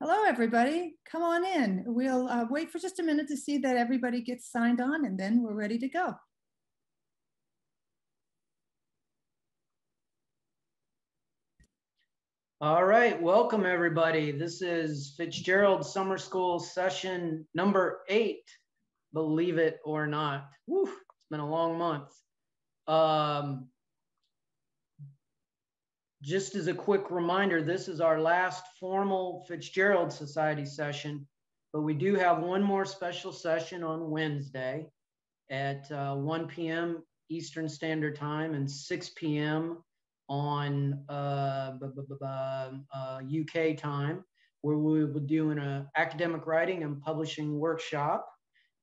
Hello, everybody. Come on in. We'll wait for just a minute to see that everybody gets signed on, and then we're ready to go. All right, welcome everybody. This is Fitzgerald Summer School session number 8, believe it or not. Whew, it's been a long month. Just as a quick reminder, this is our last formal Fitzgerald Society session, but we do have one more special session on Wednesday at 1 p.m. Eastern Standard Time and 6 p.m. on UK time, where we will be doing an academic writing and publishing workshop.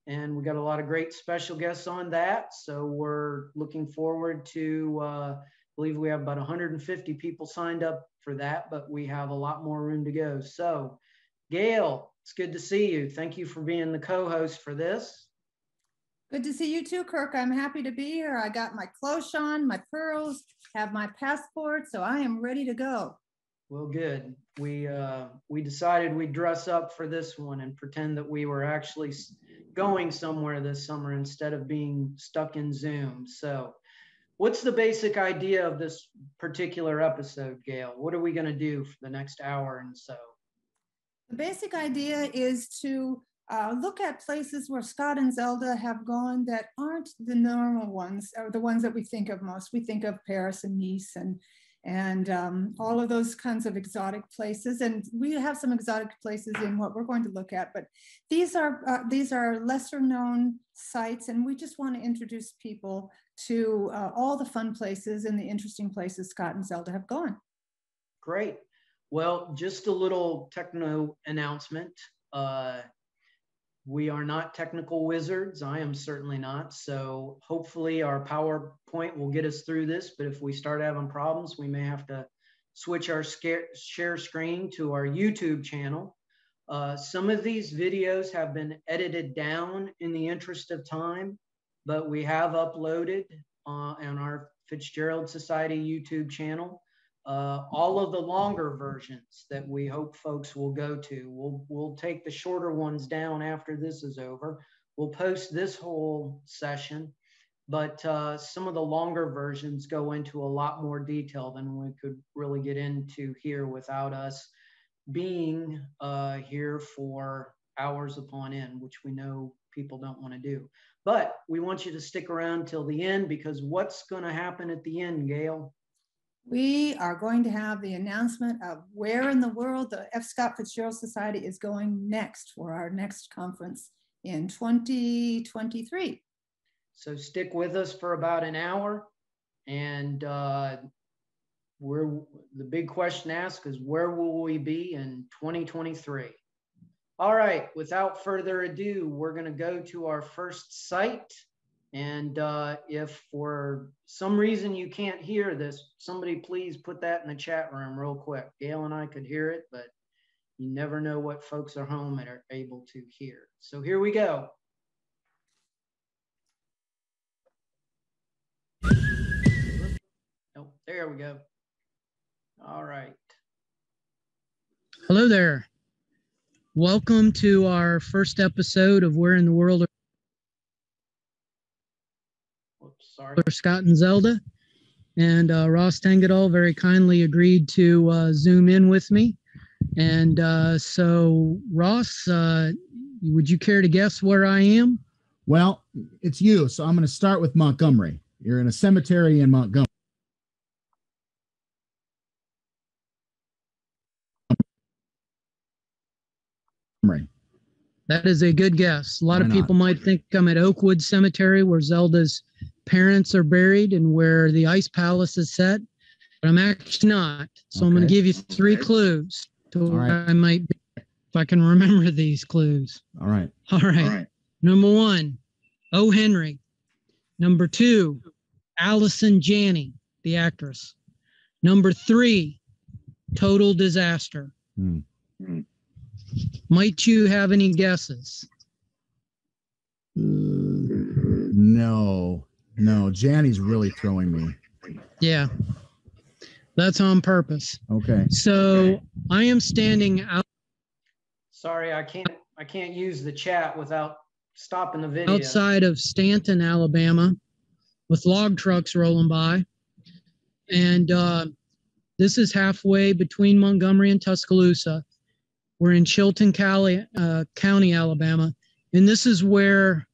And we got a lot of great special guests on that. So we're looking forward to, I believe we have about 150 people signed up for that, but we have a lot more room to go. So Gail, it's good to see you. Thank you for being the co-host for this. Good to see you too, Kirk. I'm happy to be here. I got my cloche on, my pearls, have my passport, so I am ready to go. Well, good. We decided we'd dress up for this one and pretend that we were actually going somewhere this summer instead of being stuck in Zoom. So what's the basic idea of this particular episode, Gail? What are we going to do for the next hour and so? The basic idea is to look at places where Scott and Zelda have gone that aren't the normal ones, or the ones that we think of most. We think of Paris and Nice and all of those kinds of exotic places. And we have some exotic places in what we're going to look at, but these are lesser known sites, and we just want to introduce people to all the fun places and the interesting places Scott and Zelda have gone. Great. Well, just a little techno announcement. We are not technical wizards. I am certainly not. So hopefully our PowerPoint will get us through this. But if we start having problems, we may have to switch our share screen to our YouTube channel. Some of these videos have been edited down in the interest of time, but we have uploaded on our Fitzgerald Society YouTube channel all of the longer versions that we hope folks will go to. We'll take the shorter ones down after this is over. We'll post this whole session, but some of the longer versions go into a lot more detail than we could really get into here without us being here for hours upon end, which we know people don't want to do. But we want you to stick around till the end, because what's going to happen at the end, Gail? We are going to have the announcement of where in the world the F. Scott Fitzgerald Society is going next for our next conference in 2023. So stick with us for about an hour. And the big question asked is, where will we be in 2023? All right, without further ado, we're going to go to our first site. And if for some reason you can't hear this, somebody please put that in the chat room real quick. Gail and I could hear it, but you never know what folks are home and are able to hear. So here we go. Oh, there we go. All right. Hello there. Welcome to our first episode of Where in the World Are Sorry. Scott and Zelda, and Ross Tengadal very kindly agreed to zoom in with me. And so Ross, would you care to guess where I am? Well, it's you, so I'm going to start with Montgomery. You're in a cemetery in Montgomery. That is a good guess. A lot of people might think I'm at Oakwood Cemetery, where Zelda's parents are buried and where the Ice Palace is set, but I'm actually not. So I'm going to give you 3 clues to where I might be, if I can remember these clues. All right. Number 1, O. Henry. Number 2, Allison Janney, the actress. Number 3, Total Disaster. Might you have any guesses? No, Janny's really throwing me. Yeah, that's on purpose. Okay. So I am standing out. Sorry, I can't use the chat without stopping the video. Outside of Stanton, Alabama, with log trucks rolling by. And this is halfway between Montgomery and Tuscaloosa. We're in Chilton County, Alabama. And this is where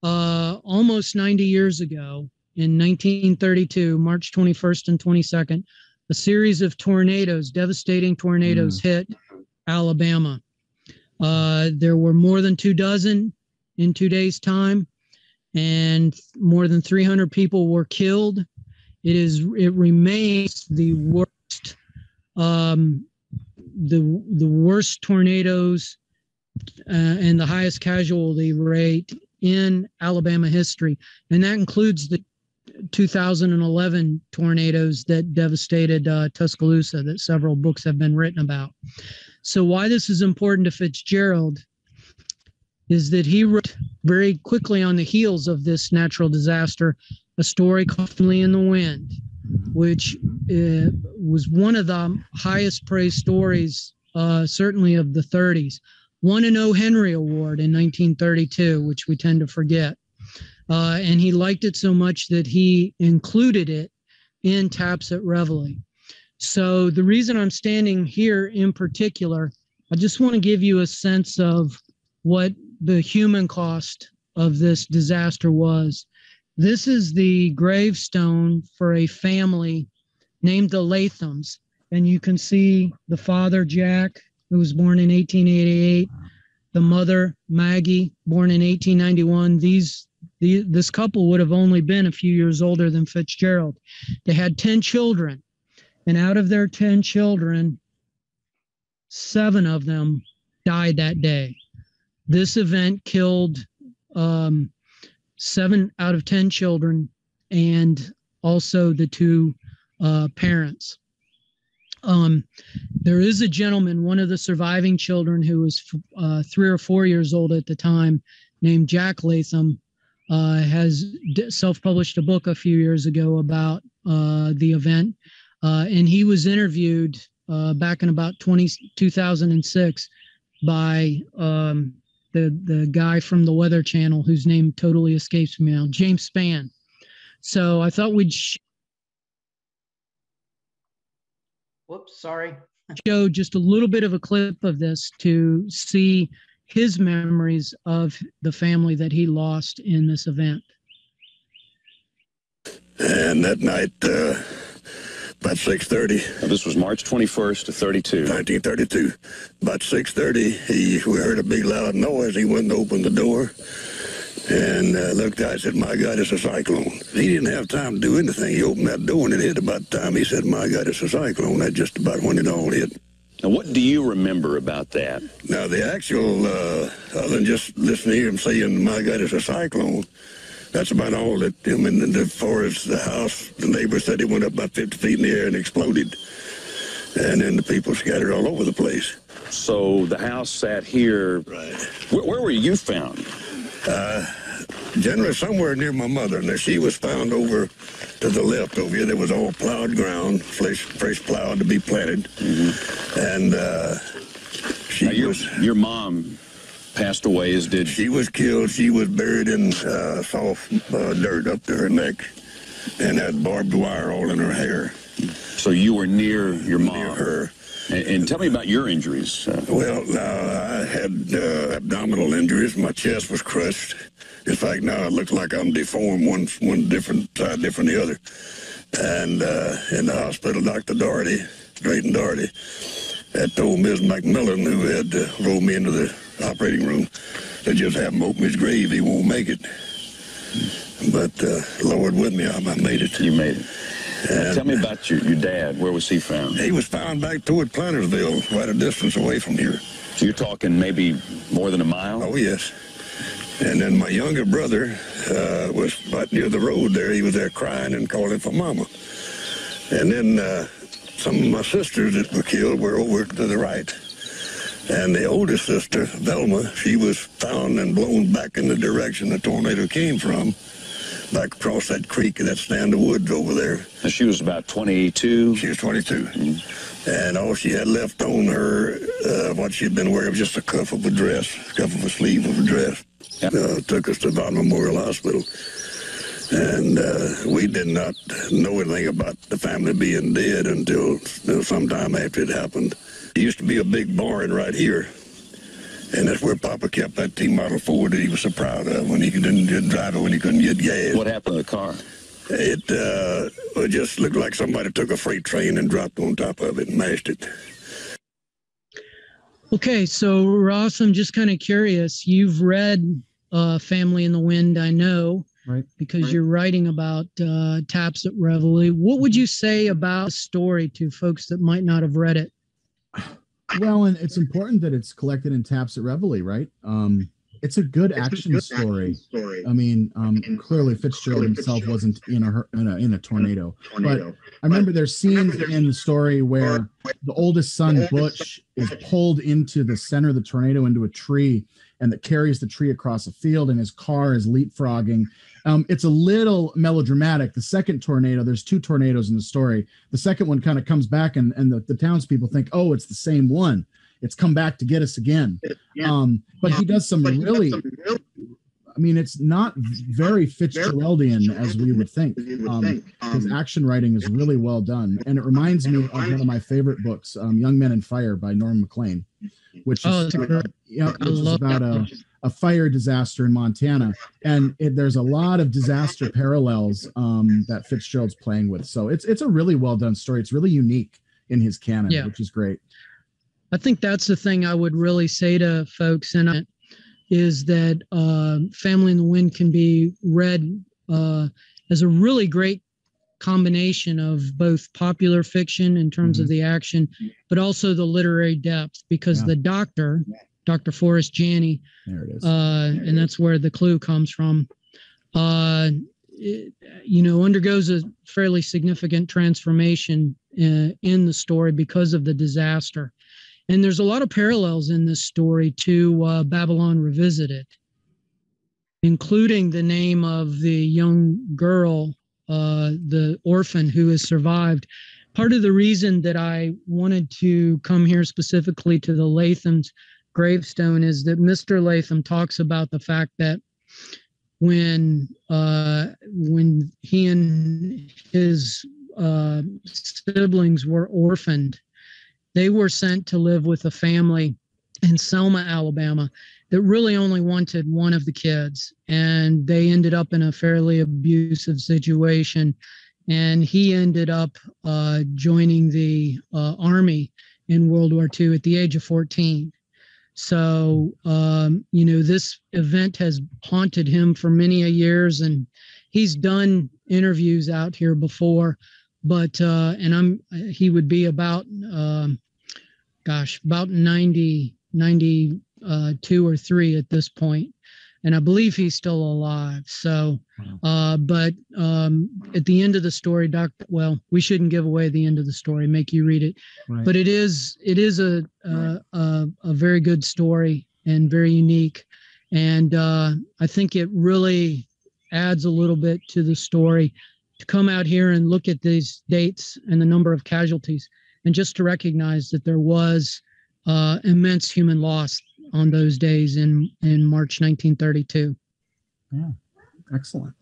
almost 90 years ago, in 1932, March 21st and 22nd, a series of tornadoes, devastating tornadoes, hit Alabama. There were more than 24 in 2 days' time, and more than 300 people were killed. It remains the worst, the worst tornadoes and the highest casualty rate in Alabama history, and that includes the 2011 tornadoes that devastated Tuscaloosa that several books have been written about. So why this is important to Fitzgerald is that he wrote very quickly on the heels of this natural disaster a story called Family in the Wind, which was one of the highest praised stories, certainly of the 30s. Won an O. Henry Award in 1932, which we tend to forget. And he liked it so much that he included it in Taps at Reveille. So the reason I'm standing here in particular, I just want to give you a sense of what the human cost of this disaster was. This is the gravestone for a family named the Lathams. And you can see the father, Jack, who was born in 1888, the mother, Maggie, born in 1891. This couple would have only been a few years older than Fitzgerald. They had 10 children, and out of their 10 children, 7 of them died that day. This event killed 7 out of 10 children and also the 2 parents. There is a gentleman, one of the surviving children, who was 3 or 4 years old at the time, named Jack Latham, has self-published a book a few years ago about the event. And he was interviewed back in about 2006 by the guy from the Weather Channel, whose name totally escapes me now, James Spann. So I thought we'd Whoops, sorry. show just a little bit of a clip of this to see his memories of the family that he lost in this event. And that night, about 6:30. This was March 21st of 32. 1932. About 6:30, we heard a big loud noise. He went and opened the door and looked out and said, "My God, it's a cyclone." He didn't have time to do anything. He opened that door and it hit about the time he said, "My God, it's a cyclone." That's just about when it all hit. Now, what do you remember about that? Now, the actual, other than just listening to him saying, "My God, it's a cyclone," that's about all that, I mean, as far as the house, the neighbors said it went up about 50 feet in the air and exploded. And then the people scattered all over the place. So the house sat here. Right. Where were you found? Generally somewhere near my mother. Now, she was found over to the left over here. There was all plowed ground, fresh plowed to be planted. Mm-hmm. And your mom passed away, as did she. Was killed. She was buried in soft dirt up to her neck and had barbed wire all in her hair. So you were near your mom? Near her. And tell me about your injuries. Well, I had abdominal injuries. My chest was crushed. In fact, now it looks like I'm deformed, one different side, different the other. And in the hospital, Dr. Doherty, Drayton Doherty, had told Ms. McMillan, who had rolled me into the operating room, to just have him open his grave. He won't make it. But Lord with me, I made it. You made it. Tell me about your dad. Where was he found? He was found back toward Plantersville, quite a distance away from here. So you're talking maybe more than a mile? Oh, yes. And then my younger brother was right near the road there. He was there crying and calling for Mama. And then some of my sisters that were killed were over to the right. And the oldest sister, Velma, she was found and blown back in the direction the tornado came from. back across that creek and that stand of woods over there. And she was about 22? She was 22. And all she had left on her, what she'd been wearing, was just a cuff of a dress, cuff of a sleeve of a dress. Yep. Took us to Vaughn Memorial Hospital. And we did not know anything about the family being dead until sometime after it happened. There used to be a big barn right here. And that's where Papa kept that T-Model Ford that he was so proud of when he didn't drive it when he couldn't get gas. What happened to the car? It just looked like somebody took a freight train and dropped on top of it and mashed it. Okay, so Ross, I'm just kind of curious. You've read Family in the Wind, I know, right? Because you're writing about Taps at Reveille. What would you say about the story to folks that might not have read it? Well, and it's important that it's collected in Taps at Reveille, right? It's a good action story. I mean, clearly Fitzgerald himself wasn't in a tornado, but I remember there's scenes in the story where the oldest son, Butch, is pulled into the center of the tornado into a tree, and that carries the tree across a field, and his car is leapfrogging. It's a little melodramatic. The second tornado, there's two tornadoes in the story. The second one kind of comes back, and the townspeople think, oh, it's the same one. It's come back to get us again. But he does some really, I mean, it's not very Fitzgeraldian as we would think. His action writing is really well done. And it reminds me of one of my favorite books, Young Men and Fire by Norm Maclean, which is, about a fire disaster in Montana. And there's a lot of disaster parallels that Fitzgerald's playing with. So it's a really well done story. It's really unique in his canon, which is great. I think that's the thing I would really say to folks, and is that Family in the Wind can be read as a really great combination of both popular fiction in terms of the action, but also the literary depth, because the doctor, Dr. Forrest Janney, there it is. And that's where the clue comes from, undergoes a fairly significant transformation in the story because of the disaster. And there's a lot of parallels in this story to Babylon Revisited, including the name of the young girl, the orphan who has survived. Part of the reason that I wanted to come here specifically to the Latham's gravestone is that Mr. Latham talks about the fact that when he and his siblings were orphaned, they were sent to live with a family in Selma, Alabama, that really only wanted one of the kids. And they ended up in a fairly abusive situation. And he ended up joining the Army in World War II at the age of 14. So, this event has haunted him for many a years, and he's done interviews out here before, but, he would be about, about 92 or 3 at this point. And I believe he's still alive. So, but at the end of the story, we shouldn't give away the end of the story, make you read it. Right. But it is a very good story and very unique. And I think it really adds a little bit to the story to come out here and look at these dates and the number of casualties, and just to recognize that there was immense human loss on those days in March 1932. Yeah, excellent.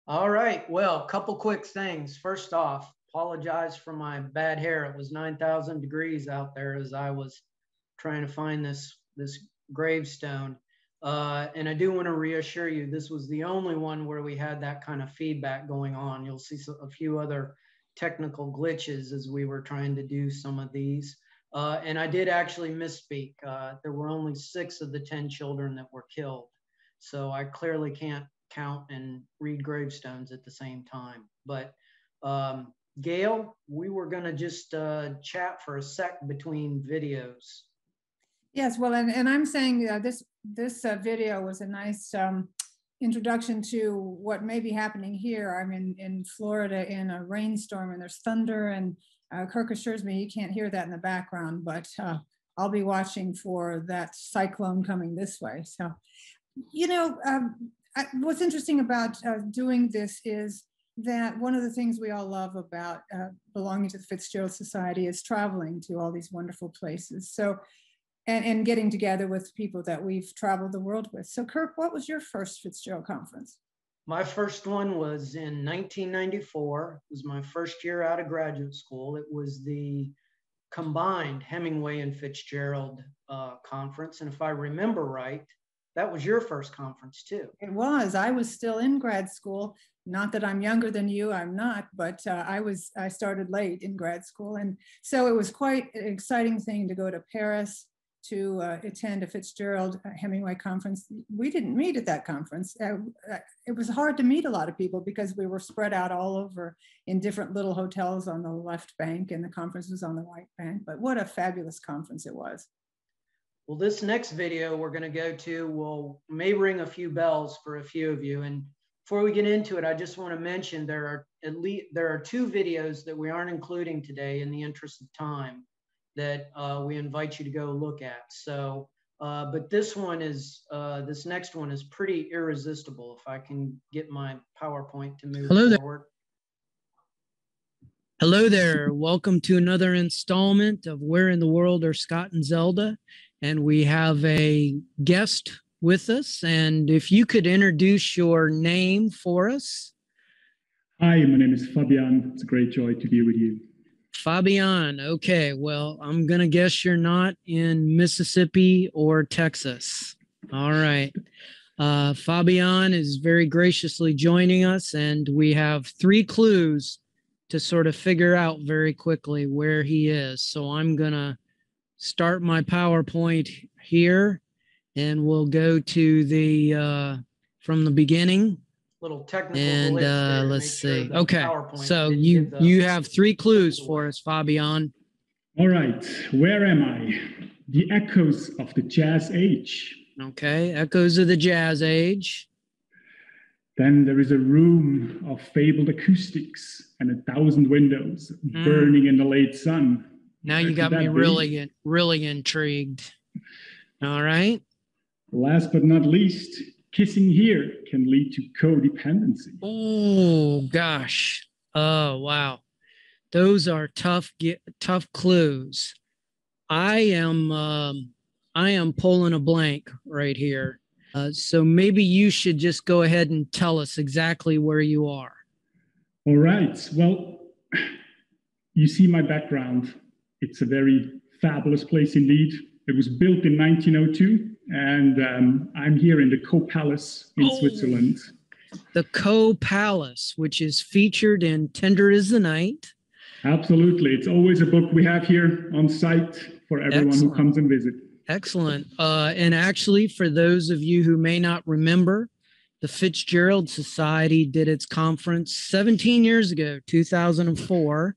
All right, well, a couple quick things. First off, apologize for my bad hair. It was 9,000 degrees out there as I was trying to find this gravestone. And I do want to reassure you, this was the only one where we had that kind of feedback going on. You'll see a few other technical glitches as we were trying to do some of these. And I did actually misspeak. There were only 6 of the 10 children that were killed. So I clearly can't count and read gravestones at the same time. But Gail, we were gonna just chat for a sec between videos. Yes, well, and I'm saying this video was a nice introduction to what may be happening here. I'm in Florida in a rainstorm, and there's thunder, and Kirk assures me he can't hear that in the background, but I'll be watching for that cyclone coming this way. So, what's interesting about doing this is that one of the things we all love about belonging to the Fitzgerald Society is traveling to all these wonderful places. So, and getting together with people that we've traveled the world with. So Kirk, what was your first Fitzgerald conference? My first one was in 1994. It was my first year out of graduate school. It was the combined Hemingway and Fitzgerald conference. And if I remember right, that was your first conference too. It was. I was still in grad school. Not that I'm younger than you, I'm not, but I started late in grad school. And so it was quite an exciting thing to go to Paris to attend a Fitzgerald Hemingway conference. We didn't meet at that conference. It was hard to meet a lot of people because we were spread out all over in different little hotels on the left bank, and the conference was on the right bank. But what a fabulous conference it was. Well, this next video we're going to go to may ring a few bells for a few of you. And before we get into it, I just want to mention there are two videos that we aren't including today in the interest of time that we invite you to go look at. So, but this next one is pretty irresistible. If I can get my PowerPoint to move forward. Hello there. Welcome to another installment of Where in the World Are Scott and Zelda? And we have a guest with us. And if you could introduce your name for us. Hi, my name is Fabian. It's a great joy to be with you. Fabian. Okay. Well, I'm going to guess you're not in Mississippi or Texas. All right. Fabian is very graciously joining us, and we have 3 clues to sort of figure out very quickly where he is. So I'm going to start my PowerPoint here, and we'll go to the from the beginning. Little technical and let's see. Sure okay, so you have 3 clues for us, Fabian. All right, where am I? The echoes of the jazz age. Okay, echoes of the jazz age. Then there is a room of fabled acoustics and 1,000 windows burning in the late sun. Now you got me really intrigued. All right. Last but not least, kissing here can lead to codependency. Oh gosh. Oh wow. Those are tough clues. I am pulling a blank right here. So maybe you should just go ahead and tell us exactly where you are. All right. Well, you see my background. It's a very fabulous place indeed. It was built in 1902, and I'm here in the Co Palace in Switzerland. The Co Palace, which is featured in Tender is the Night. Absolutely. It's always a book we have here on site for everyone who comes and visit. Excellent. And actually, for those of you who may not remember, the Fitzgerald Society did its conference 17 years ago, 2004,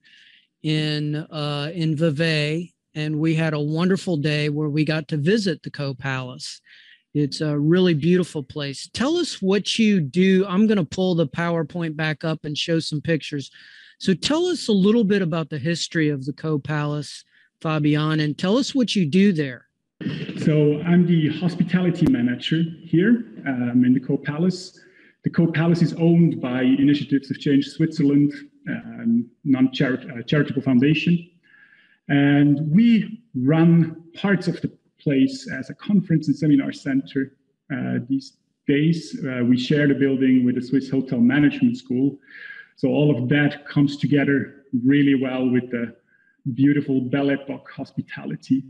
in VIII, and we had a wonderful day where we got to visit the Co Palace. It's a really beautiful place. Tell us what you do. I'm going to pull the PowerPoint back up and show some pictures. So tell us a little bit about the history of the Co Palace, Fabian, and tell us what you do there. So I'm the hospitality manager here in the Co Palace. The Co Palace is owned by Initiatives of Change Switzerland, non-charitable foundation. And we run parts of the place as a conference and seminar center these days. We share the building with the Swiss Hotel Management School. So all of that comes together really well with the beautiful Belle Epoque hospitality.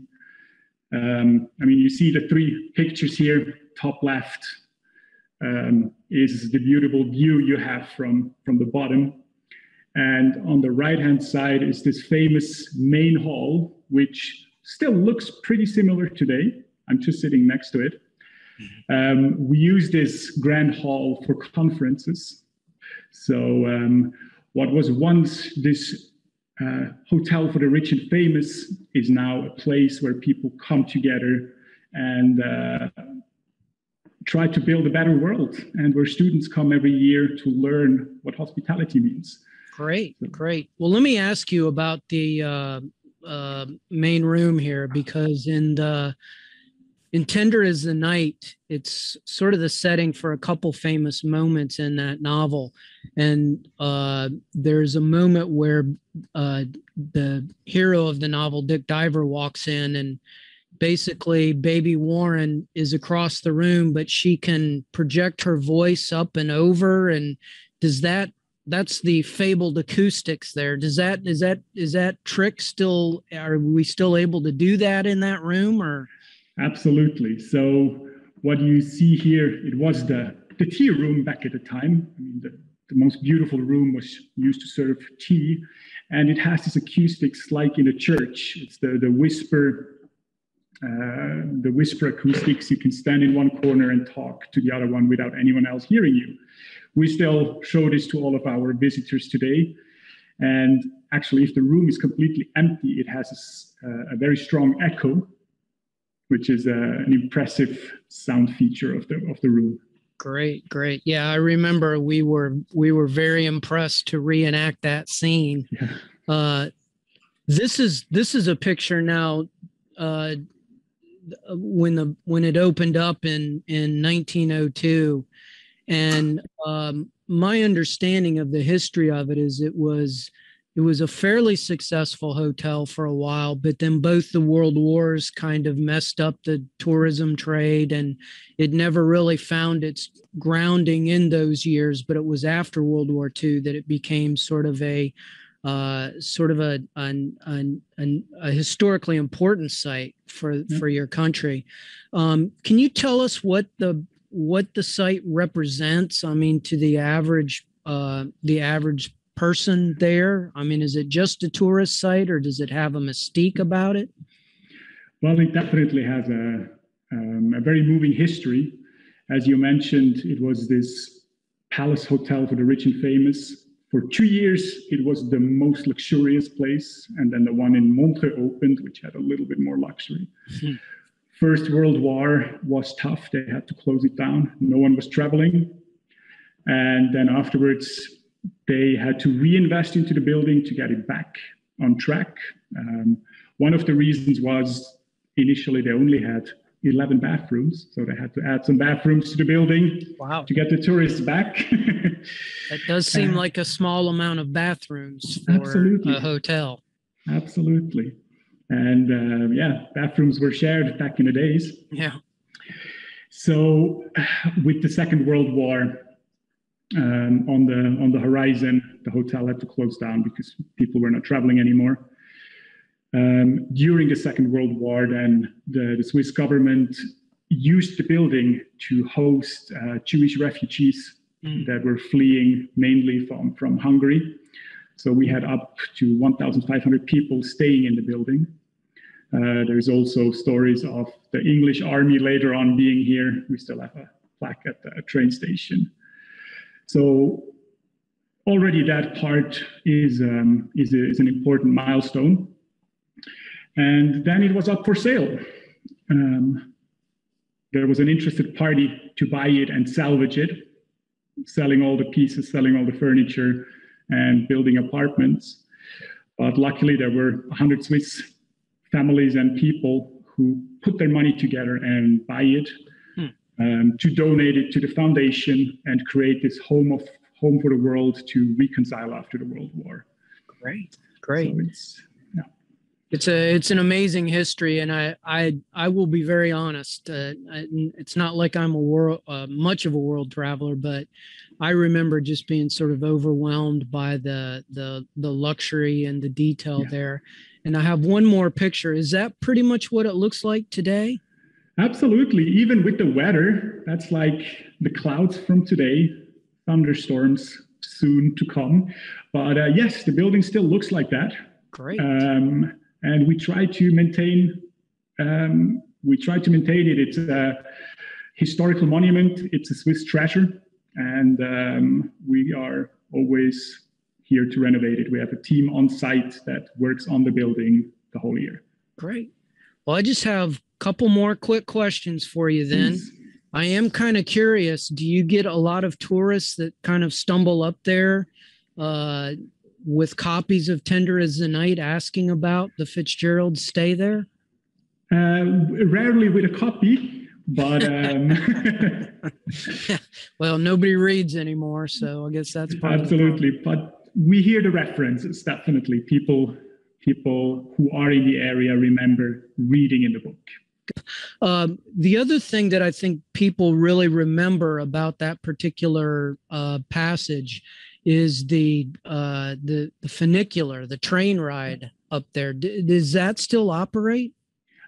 You see the 3 pictures here, top left is the beautiful view you have from the bottom. And on the right-hand side is this famous main hall, which still looks pretty similar today. I'm just sitting next to it. We use this grand hall for conferences. So what was once this hotel for the rich and famous is now a place where people come together and try to build a better world, and where students come every year to learn what hospitality means. Great. Well, let me ask you about the main room here, because in in Tender as the Night, it's sort of the setting for a couple famous moments in that novel. And there's a moment where the hero of the novel, Dick Diver, walks in, and basically baby Warren is across the room, but she can project her voice up and over. And that's the fabled acoustics there. Is that trick still, are we still able to do that in that room, or? Absolutely. So what you see here, it was the tea room back at the time. I mean, the most beautiful room was used to serve tea, and it has this acoustics like in a church. It's the whisper acoustics. You can stand in one corner and talk to the other one without anyone else hearing you. We still show this to all of our visitors today. And actually, if the room is completely empty, it has a very strong echo, which is an impressive sound feature of the room. Great. Yeah, I remember we were very impressed to reenact that scene. Yeah. This is a picture now. When it opened up in 1902, and my understanding of the history of it is it was a fairly successful hotel for a while, but then both the world wars kind of messed up the tourism trade, and it never really found its grounding in those years. But it was after World War II that it became sort of a historically important site for your country. Can you tell us what the site represents? I mean, to the average person there? I mean, is it just a tourist site, or does it have a mystique about it? Well, it definitely has a very moving history. As you mentioned, it was this palace hotel for the rich and famous. For 2 years, it was the most luxurious place. And then the one in Montreux opened, which had a little bit more luxury. Mm-hmm. First World War was tough. They had to close it down. No one was traveling. And then afterwards, they had to reinvest into the building to get it back on track. One of the reasons was initially they only had 11 bathrooms, so they had to add some bathrooms to the building. Wow. To get the tourists back. That does seem like a small amount of bathrooms for absolutely. A hotel. Absolutely. And bathrooms were shared back in the days. Yeah. So with the Second World War on the horizon, the hotel had to close down because people were not traveling anymore. During the Second World War, then the Swiss government used the building to host Jewish refugees that were fleeing mainly from Hungary. So we had up to 1,500 people staying in the building. There's also stories of the English army later on being here. We still have a plaque at the train station. So already that part is an important milestone. And then it was up for sale. There was an interested party to buy it and salvage it, selling all the pieces, selling all the furniture, and building apartments. But luckily, there were 100 Swiss families and people who put their money together and buy it to donate it to the foundation and create this home for the world to reconcile after the World War. Great. So it's an amazing history, and I will be very honest. It's not like I'm much of a world traveler, but I remember just being sort of overwhelmed by the luxury and the detail there. And I have one more picture. Is that pretty much what it looks like today? Absolutely. Even with the weather, that's like the clouds from today, thunderstorms soon to come. But yes, the building still looks like that. Great. And we try to maintain it. It's a historical monument. It's a Swiss treasure. And we are always here to renovate it. We have a team on site that works on the building the whole year. Great. Well, I just have a couple more quick questions for you then. Please. I am kind of curious. Do you get a lot of tourists that kind of stumble up there with copies of Tender as the Night asking about the Fitzgerald stay there? Rarely with a copy, but well, nobody reads anymore, so I guess that's part absolutely. But we hear the references, definitely. People who are in the area remember reading in the book. The other thing that I think people really remember about that particular passage is the funicular, the train ride up there. Does that still operate?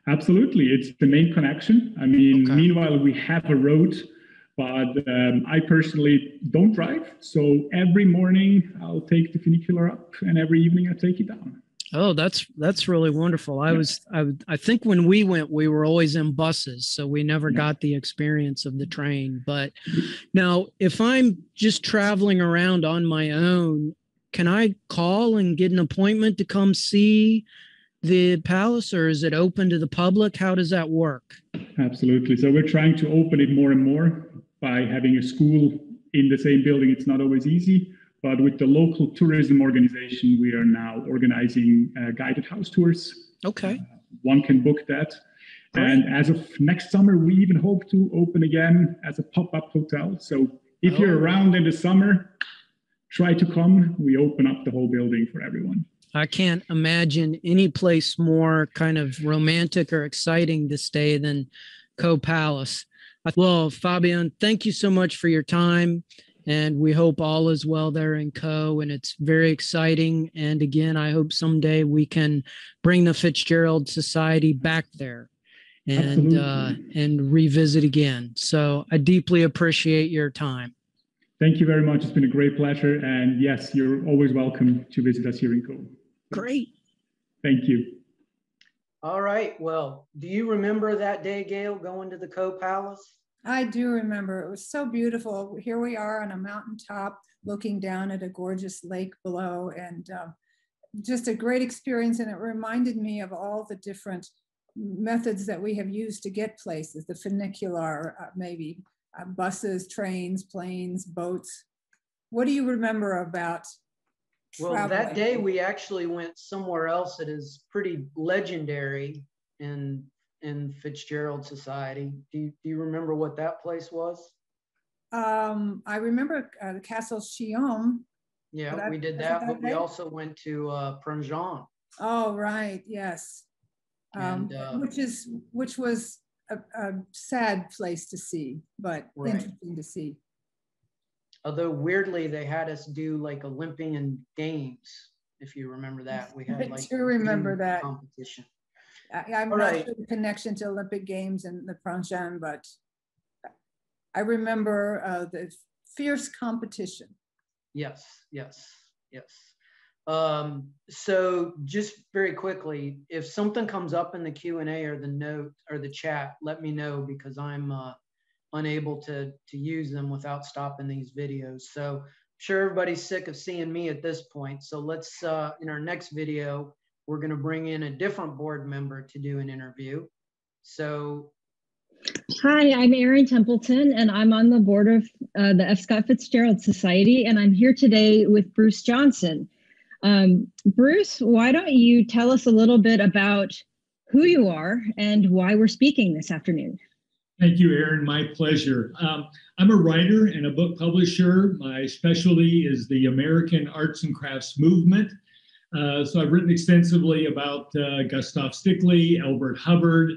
Absolutely, it's the main connection. I mean, meanwhile, we have a road, but I personally don't drive. So every morning I'll take the funicular up, and every evening I take it down. Oh, that's really wonderful. I think when we went, we were always in buses, so we never got the experience of the train. But now, if I'm just traveling around on my own, can I call and get an appointment to come see the palace, or is it open to the public? How does that work? Absolutely. So we're trying to open it more and more by having a school in the same building. It's not always easy. But with the local tourism organization, we are now organizing guided house tours. Okay. One can book that. And as of next summer, we even hope to open again as a pop-up hotel. So if you're around in the summer, try to come. We open up the whole building for everyone. I can't imagine any place more kind of romantic or exciting to stay than Co Palace. Well, Fabian, thank you so much for your time. And we hope all is well there in Co. And it's very exciting. And again, I hope someday we can bring the Fitzgerald Society back there and revisit again. So I deeply appreciate your time. Thank you very much. It's been a great pleasure. And yes, you're always welcome to visit us here in Co. Great. Thank you. All right. Well, do you remember that day, Gail, going to the Co Palace? I do remember. It was so beautiful. Here we are on a mountaintop looking down at a gorgeous lake below, and just a great experience. And it reminded me of all the different methods that we have used to get places, the funicular, maybe buses, trains, planes, boats. What do you remember about Well, that day we actually went somewhere else that is pretty legendary in Fitzgerald Society. Do you remember what that place was? I remember the Castle Chillon. Yeah, we did that, but we also went to Prangin. Oh, right, yes. Which was a sad place to see, but interesting to see. Although weirdly, they had us do like Olympian games, if you remember that. We had like I do remember that competition. I'm not sure the connection to Olympic Games and the Prangin, but I remember the fierce competition. Yes. So just very quickly, if something comes up in the Q&A or the note or the chat, let me know, because I'm unable to use them without stopping these videos. So I'm sure everybody's sick of seeing me at this point. So let's, in our next video, we're going to bring in a different board member to do an interview. So. Hi, I'm Erin Templeton, and I'm on the board of the F. Scott Fitzgerald Society, and I'm here today with Bruce Johnson. Bruce, why don't you tell us a little bit about who you are and why we're speaking this afternoon? Thank you, Erin. My pleasure. I'm a writer and a book publisher. My specialty is the American arts and crafts movement. So I've written extensively about Gustav Stickley, Elbert Hubbard,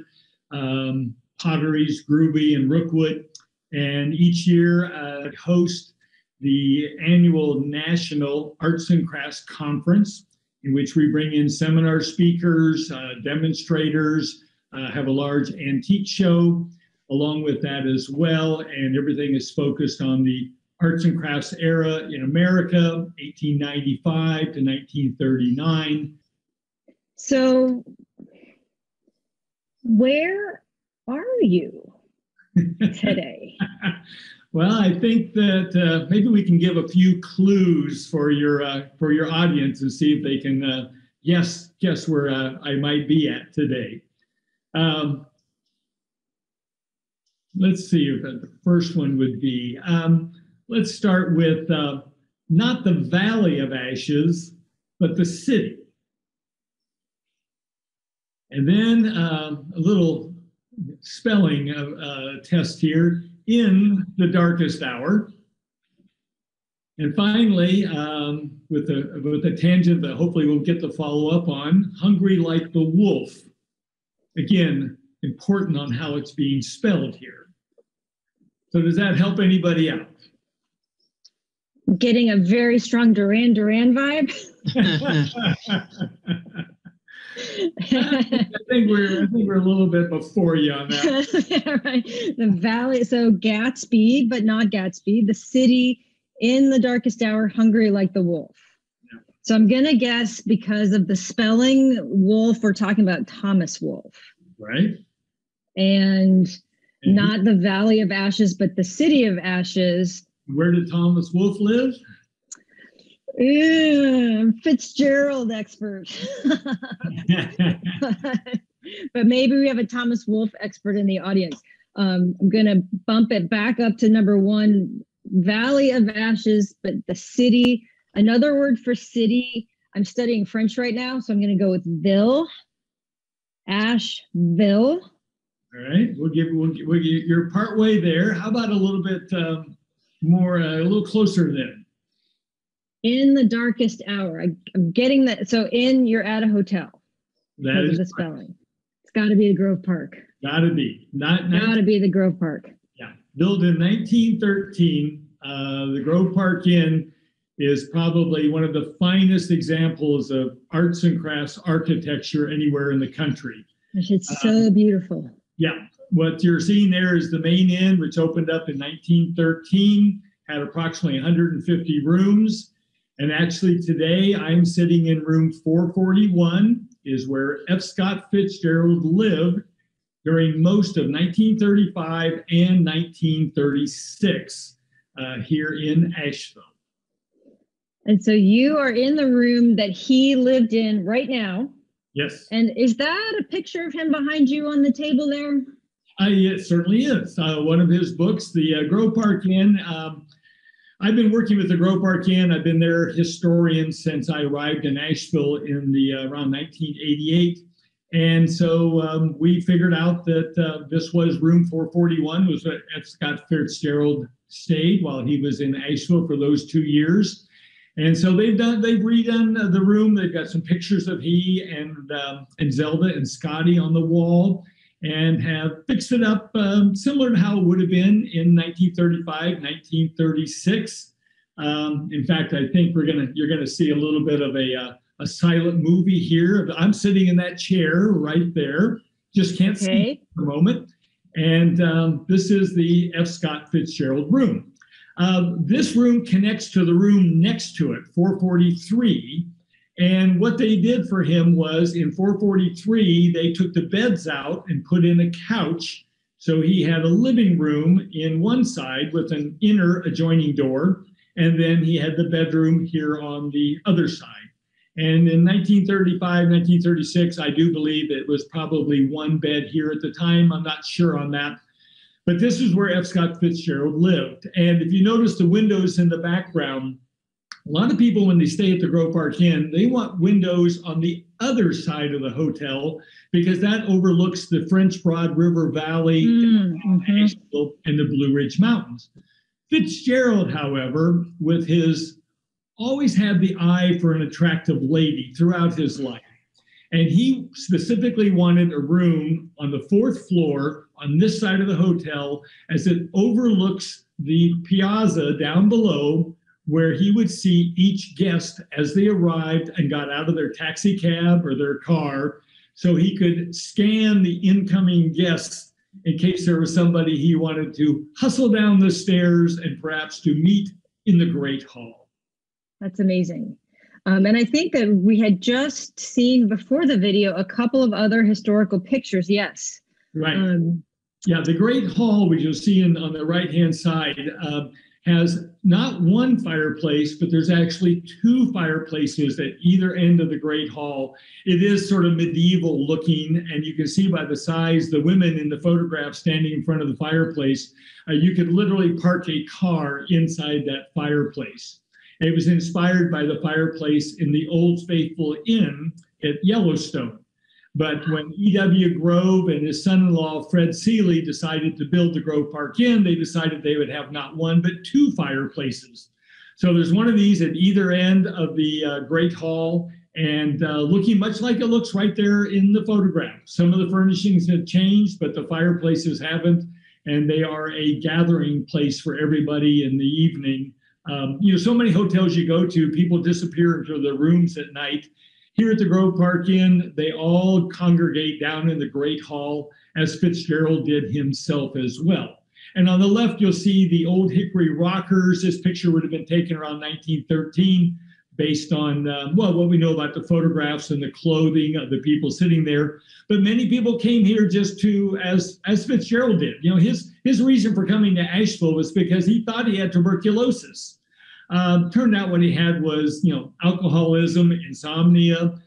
potteries, Groovy, and Rookwood. And each year I host the annual National Arts and Crafts Conference, in which we bring in seminar speakers, demonstrators, have a large antique show along with that as well. And everything is focused on the arts and crafts era in America, 1895 to 1939. So where are you today? Well, I think that maybe we can give a few clues for your audience and see if they can guess where I might be at today. Let's see if the first one would be. Let's start with not the Valley of Ashes, but the city. And then a little spelling test here, in the darkest hour. And finally, with a tangent that hopefully we'll get to follow up on, hungry like the wolf. Again, important on how it's being spelled here. So does that help anybody out? Getting a very strong Duran Duran vibe. I think we're a little bit before you on that. Yeah, right. The valley, so Gatsby, but not Gatsby. The city in the darkest hour, hungry like the wolf. Yeah. So I'm gonna guess because of the spelling, wolf. We're talking about Thomas Wolfe, right? And not the Valley of Ashes, but the City of Ashes. Where did Thomas Wolfe live? Fitzgerald expert. But maybe we have a Thomas Wolfe expert in the audience. I'm going to bump it back up to number one, Valley of Ashes, but the city. Another word for city. I'm studying French right now, so I'm going to go with Ville. Asheville. All right, we'll give you're part way there. How about a little bit more, a little closer then? In the darkest hour. I'm getting that. So you're at a hotel. That is the spelling. It's got to be the Grove Park. Got to be. Got to be the Grove Park. Yeah. Built in 1913, the Grove Park Inn is probably one of the finest examples of arts and crafts architecture anywhere in the country. It's so beautiful. Yeah. What you're seeing there is the main inn, which opened up in 1913, had approximately 150 rooms. And actually today I'm sitting in room 441, is where F. Scott Fitzgerald lived during most of 1935 and 1936 here in Asheville. And so you are in the room that he lived in right now. Yes. And is that a picture of him behind you on the table there? It certainly is. One of his books, the Grove Park Inn. I've been working with the Grove Park Inn. I've been their historian since I arrived in Asheville in around 1988. And so we figured out that this was room 441, was what F. Scott Fitzgerald stayed while he was in Asheville for those 2 years. And so they've redone the room. They've got some pictures of he and Zelda and Scotty on the wall, and have fixed it up similar to how it would have been in 1935, 1936. In fact, I think you're gonna see a little bit of a silent movie here. I'm sitting in that chair right there. Just can't see for a moment. And this is the F. Scott Fitzgerald room. This room connects to the room next to it, 443. And what they did for him was in 443, they took the beds out and put in a couch. So he had a living room in one side with an inner adjoining door. And then he had the bedroom here on the other side. And in 1935, 1936, I do believe it was probably one bed here at the time. I'm not sure on that. But this is where F. Scott Fitzgerald lived. And if you notice the windows in the background, a lot of people, when they stay at the Grove Park Inn, they want windows on the other side of the hotel because that overlooks the French Broad River Valley and the Blue Ridge Mountains. Fitzgerald, however, with always had the eye for an attractive lady throughout his life. And he specifically wanted a room on the fourth floor on this side of the hotel as it overlooks the piazza down below, where he would see each guest as they arrived and got out of their taxi cab or their car, so he could scan the incoming guests in case there was somebody he wanted to hustle down the stairs and perhaps to meet in the Great Hall. That's amazing. And I think that we had just seen before the video a couple of other historical pictures. Yes. Right. Yeah, the Great Hall, which you'll see on the right-hand side, has not one fireplace, but there's actually two fireplaces at either end of the Great Hall. It is sort of medieval looking, and you can see by the size, the women in the photograph standing in front of the fireplace, you could literally park a car inside that fireplace. It was inspired by the fireplace in the Old Faithful Inn at Yellowstone. But when E.W. Grove and his son-in-law, Fred Seeley, decided to build the Grove Park Inn, they decided they would have not one, but two fireplaces. So there's one of these at either end of the Great Hall, and looking much like it looks right there in the photograph. Some of the furnishings have changed, but the fireplaces haven't, and they are a gathering place for everybody in the evening. So many hotels you go to, people disappear into their rooms at night. Here at the Grove Park Inn, they all congregate down in the Great Hall, as Fitzgerald did himself as well. And on the left, you'll see the old hickory rockers. This picture would have been taken around 1913, based on, what we know about the photographs and the clothing of the people sitting there. But many people came here just to, as Fitzgerald did. His reason for coming to Asheville was because he thought he had tuberculosis. Turned out what he had was, alcoholism, insomnia,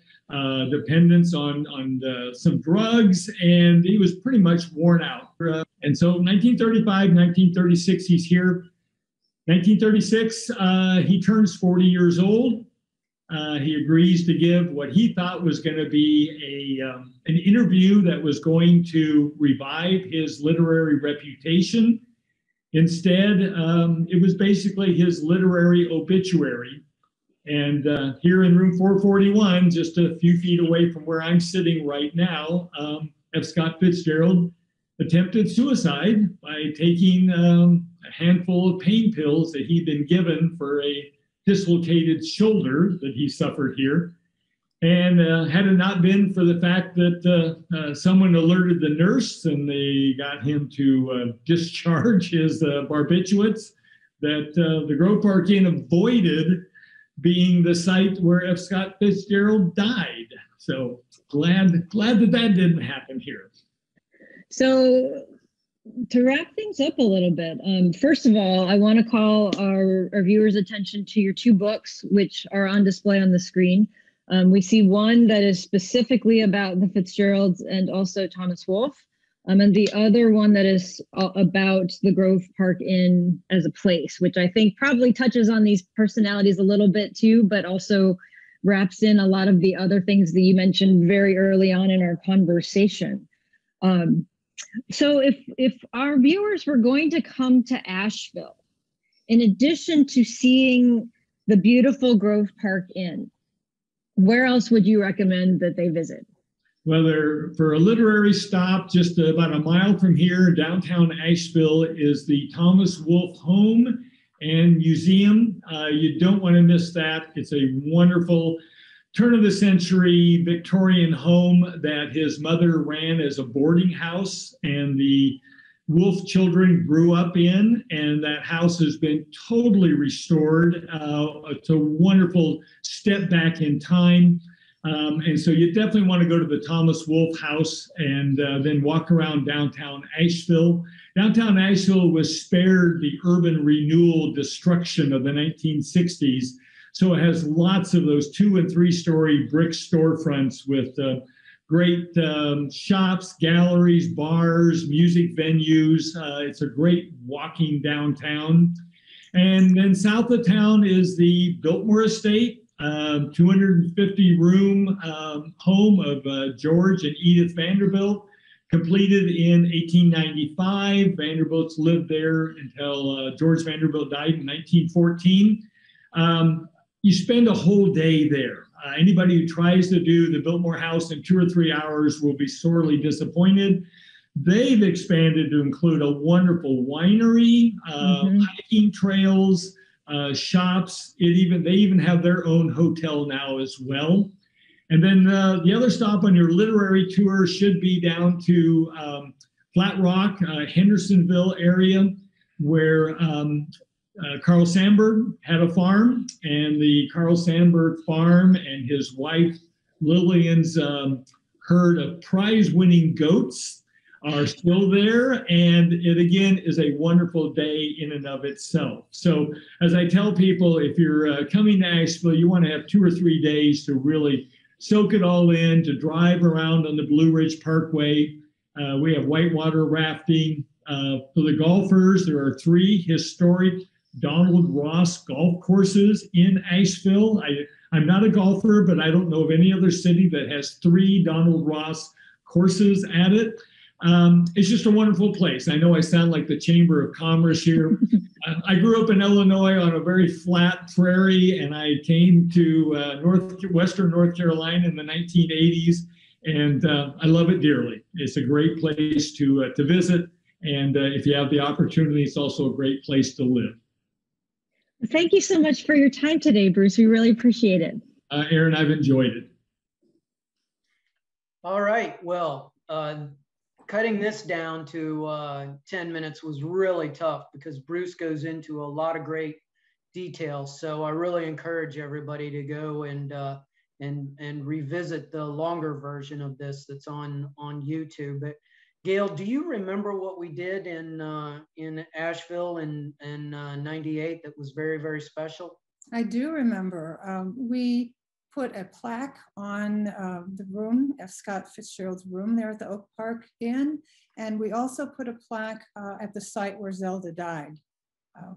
dependence on some drugs, and he was pretty much worn out. And so 1935, 1936, he's here. 1936, he turns 40 years old. He agrees to give what he thought was going to be an interview that was going to revive his literary reputation. Instead, it was basically his literary obituary. And here in room 441, just a few feet away from where I'm sitting right now, F. Scott Fitzgerald attempted suicide by taking a handful of pain pills that he'd been given for a dislocated shoulder that he suffered here. And had it not been for the fact that someone alerted the nurse and they got him to discharge his barbiturates, that the Grove Park Inn avoided being the site where F. Scott Fitzgerald died. So glad that didn't happen here. So to wrap things up a little bit, first of all, I want to call our viewers' attention to your two books, which are on display on the screen. We see one that is specifically about the Fitzgeralds and also Thomas Wolfe, and the other one that is about the Grove Park Inn as a place, which I think probably touches on these personalities a little bit too, but also wraps in a lot of the other things that you mentioned very early on in our conversation. So if our viewers were going to come to Asheville, in addition to seeing the beautiful Grove Park Inn, where else would you recommend that they visit? Well, for a literary stop, just about a mile from here, downtown Asheville, is the Thomas Wolfe Home and Museum. You don't want to miss that. It's a wonderful turn-of-the-century Victorian home that his mother ran as a boarding house, and the Wolfe children grew up in, and that house has been totally restored. It's a wonderful step back in time. And so you definitely want to go to the Thomas Wolfe House and then walk around downtown Asheville. Downtown Asheville was spared the urban renewal destruction of the 1960s. So it has lots of those 2- and 3-story brick storefronts with great shops, galleries, bars, music venues. It's a great walking downtown. And then south of town is the Biltmore Estate, 250-room home of George and Edith Vanderbilt, completed in 1895. Vanderbilts lived there until George Vanderbilt died in 1914. You spend a whole day there. Anybody who tries to do the Biltmore House in 2 or 3 hours will be sorely disappointed. They've expanded to include a wonderful winery, hiking trails, shops. They even have their own hotel now as well. And then the other stop on your literary tour should be down to Flat Rock, Hendersonville area, where Carl Sandburg had a farm, and the Carl Sandburg farm and his wife Lillian's herd of prize-winning goats are still there, and it again is a wonderful day in and of itself. So as I tell people, if you're coming to Asheville, you want to have 2 or 3 days to really soak it all in, to drive around on the Blue Ridge Parkway. We have whitewater rafting. For the golfers, there are 3 historic Donald Ross golf courses in Asheville. I'm not a golfer, but I don't know of any other city that has 3 Donald Ross courses at it. It's just a wonderful place. I know I sound like the Chamber of Commerce here. I grew up in Illinois on a very flat prairie, and I came to Western North Carolina in the 1980s, and I love it dearly. It's a great place to visit, and if you have the opportunity, it's also a great place to live. Thank you so much for your time today, Bruce. We really appreciate it. Aaron, I've enjoyed it. All right. Well, cutting this down to 10 minutes was really tough because Bruce goes into a lot of great details. So I really encourage everybody to go and revisit the longer version of this that's on YouTube. But Gail, do you remember what we did in Asheville in '98 that was very, very special? I do remember. We put a plaque on the room, F. Scott Fitzgerald's room there at the Oak Park Inn. And we also put a plaque at the site where Zelda died.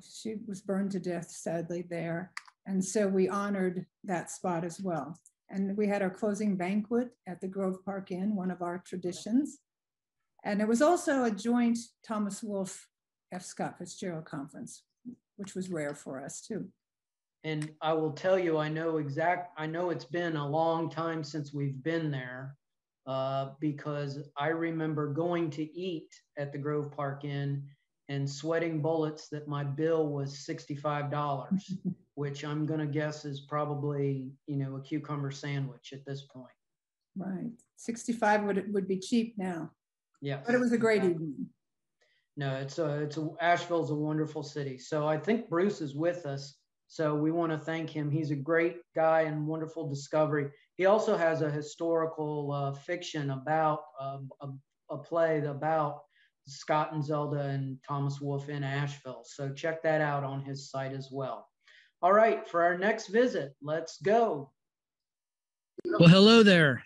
She was burned to death, sadly, there. And so we honored that spot as well. And we had our closing banquet at the Grove Park Inn, one of our traditions. And it was also a joint Thomas Wolfe F. Scott Fitzgerald conference, which was rare for us too. And I will tell you, I know it's been a long time since we've been there because I remember going to eat at the Grove Park Inn and sweating bullets that my bill was $65, which I'm going to guess is probably, a cucumber sandwich at this point. Right. 65 would be cheap now. Yeah. But it was a great evening. No, Asheville's a wonderful city. So I think Bruce is with us. So we want to thank him. He's a great guy and wonderful discovery. He also has a historical fiction about a play about Scott and Zelda and Thomas Wolfe in Asheville. So check that out on his site as well. All right, for our next visit, let's go. Well, hello there.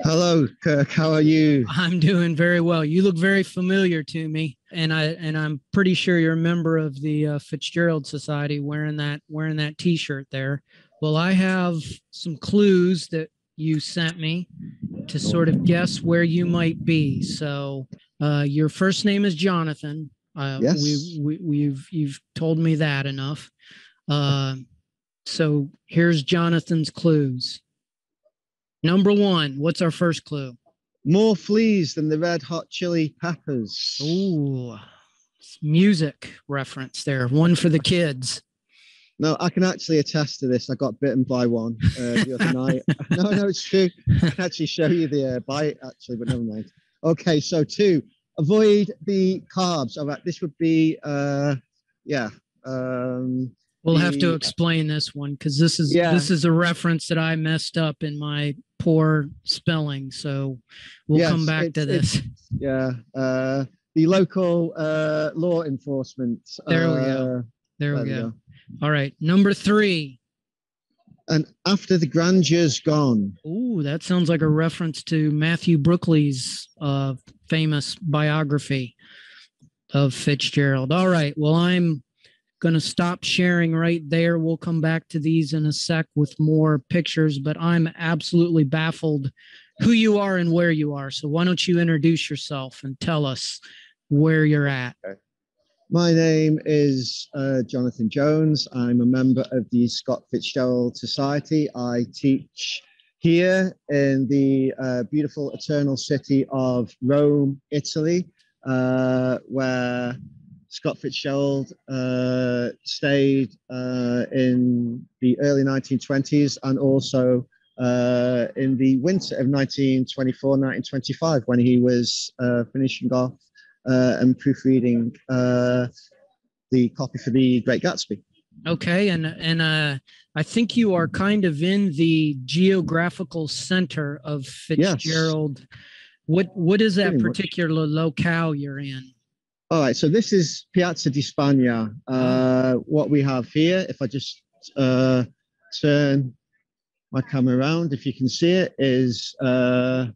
Hello, Kirk. How are you? I'm doing very well. You look very familiar to me, and I'm pretty sure you're a member of the Fitzgerald Society wearing that T-shirt there. Well, I have some clues that you sent me to sort of guess where you might be. So, your first name is Jonathan. Yes. You've told me that enough. So here's Jonathan's clues. Number 1, what's our first clue? More fleas than the Red Hot Chili Peppers. Ooh, music reference there. One for the kids. No, I can actually attest to this. I got bitten by one the other night. No, it's true. I can actually show you the bite, actually, but never mind. Okay, so 2, avoid the carbs. All right, this would be, we'll have to explain this one because this is a reference that I messed up in my poor spelling. So we'll come back to this. The local law enforcement. There we go. There we go. All right. Number 3. And after the grandeure's gone. Ooh, that sounds like a reference to Matthew Brookley's famous biography of Fitzgerald. All right. Well, I'm going to stop sharing right there. We'll come back to these in a sec with more pictures, but I'm absolutely baffled who you are and where you are. So why don't you introduce yourself and tell us where you're at? Okay. My name is Jonathan Jones. I'm a member of the Scott Fitzgerald Society. I teach here in the beautiful eternal city of Rome, Italy, where Scott Fitzgerald stayed in the early 1920s and also in the winter of 1924, 1925, when he was finishing off and proofreading the copy for The Great Gatsby. Okay, and I think you are kind of in the geographical center of Fitzgerald. Yes. What is that particular locale you're in? All right, so this is Piazza di Spagna. What we have here, if I just turn my camera around, if you can see it, is I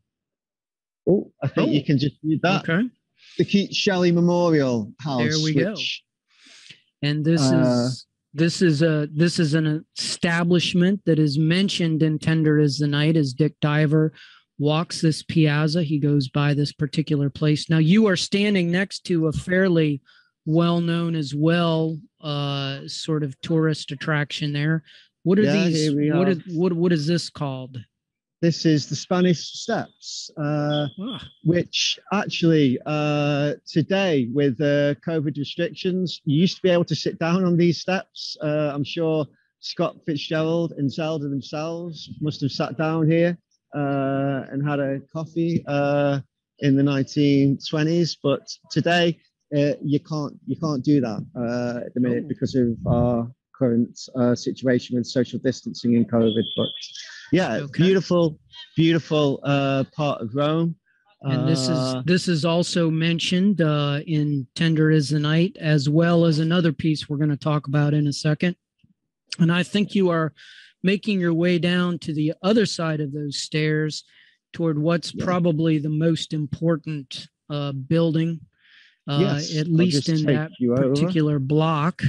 think you can just read that. Okay. The Keats Shelley Memorial House. There we go. And this This is an establishment that is mentioned in Tender is the Night as Dick Diver walks this piazza. He goes by this particular place. Now you are standing next to a fairly well-known as well sort of tourist attraction there. What are these? What is this called? This is the Spanish Steps, which actually today with COVID restrictions, you used to be able to sit down on these steps. I'm sure Scott Fitzgerald and Zelda themselves must have sat down here and had a coffee in the 1920s. But today you can't do that at the minute because of our current situation with social distancing and COVID. But yeah, beautiful part of Rome. And this is also mentioned in Tender is the Night, as well as another piece we're going to talk about in a second. And I think you are making your way down to the other side of those stairs toward what's probably the most important building, at least in that particular block.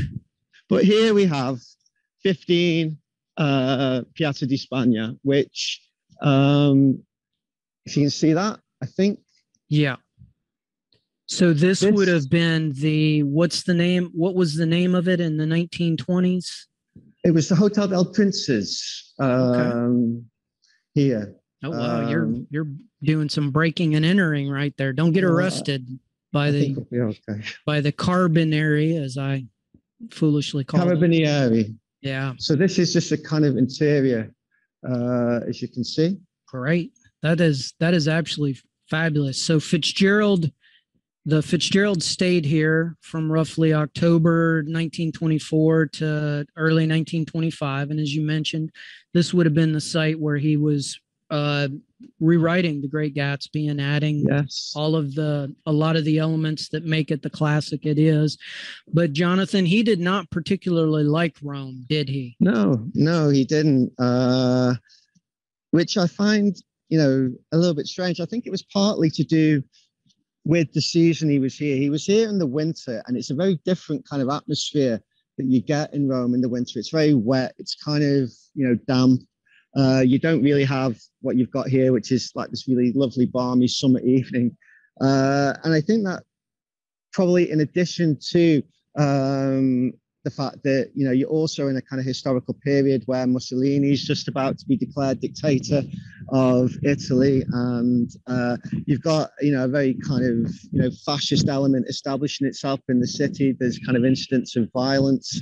But here we have 15 Piazza di Spagna, which, if you can see that, I think. Yeah. So this would have been what was the name of it in the 1920s? It was the Hotel del Princes here. Oh, wow. You're doing some breaking and entering right there. Don't get arrested by the Carbonari, as I foolishly call it. Carabinieri. Yeah. So this is just a kind of interior, as you can see. Great. That is absolutely fabulous. So the Fitzgerald stayed here from roughly October 1924 to early 1925. And as you mentioned, this would have been the site where he was rewriting The Great Gatsby and adding a lot of the elements that make it the classic it is. But Jonathan, he did not particularly like Rome, did he? No, he didn't. Which I find, a little bit strange. I think it was partly to do with the season he was here. He was here in the winter, and it's a very different kind of atmosphere that you get in Rome in the winter. It's very wet. It's kind of, damp. You don't really have what you've got here, which is like this really lovely, balmy summer evening. And I think that probably in addition to the fact that, you're also in a kind of historical period where Mussolini's just about to be declared dictator of Italy. And you've got, a very kind of, fascist element establishing itself in the city. There's kind of incidents of violence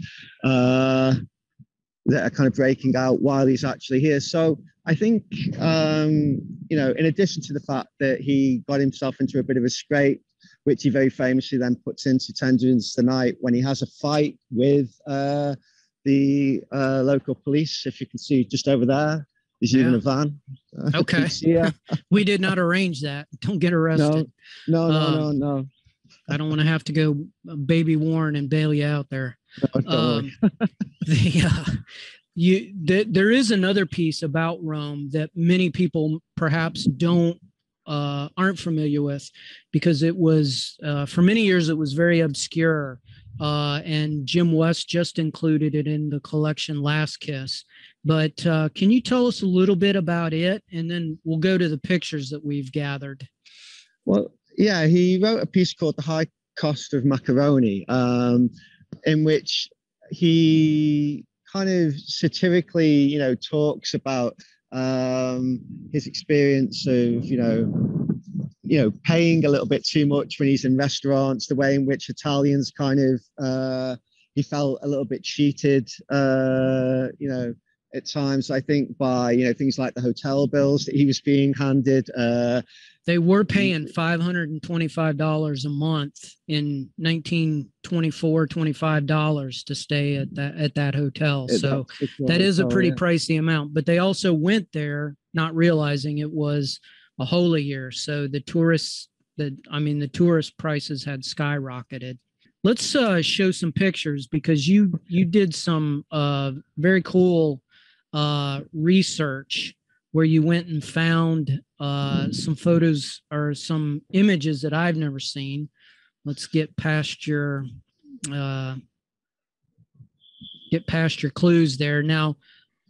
that are kind of breaking out while he's actually here. So I think, in addition to the fact that he got himself into a bit of a scrape, which he very famously then puts into Tender is the Night when he has a fight with the local police. If you can see just over there, there's even a van. Okay. We did not arrange that. Don't get arrested. No. I don't want to have to go baby Warren and bail you out there. There is another piece about Rome that many people perhaps aren't familiar with, because it was for many years it was very obscure, and Jim West just included it in the collection Last Kiss. But can you tell us a little bit about it, and then we'll go to the pictures that we've gathered? Well, yeah, he wrote a piece called The High Cost of Macaroni, in which he kind of satirically, talks about his experience of, paying a little bit too much when he's in restaurants, the way in which Italians kind of, he felt a little bit cheated, at times, I think, by, things like the hotel bills that he was being handed. They were paying $525 a month in 1924, $25 to stay at that hotel. So that is a pretty pricey amount. But they also went there not realizing it was a holy year. So the tourist prices had skyrocketed. Let's show some pictures, because you did some very cool research where you went and found some photos or some images that I've never seen. Let's get past your get past your clues there. Now,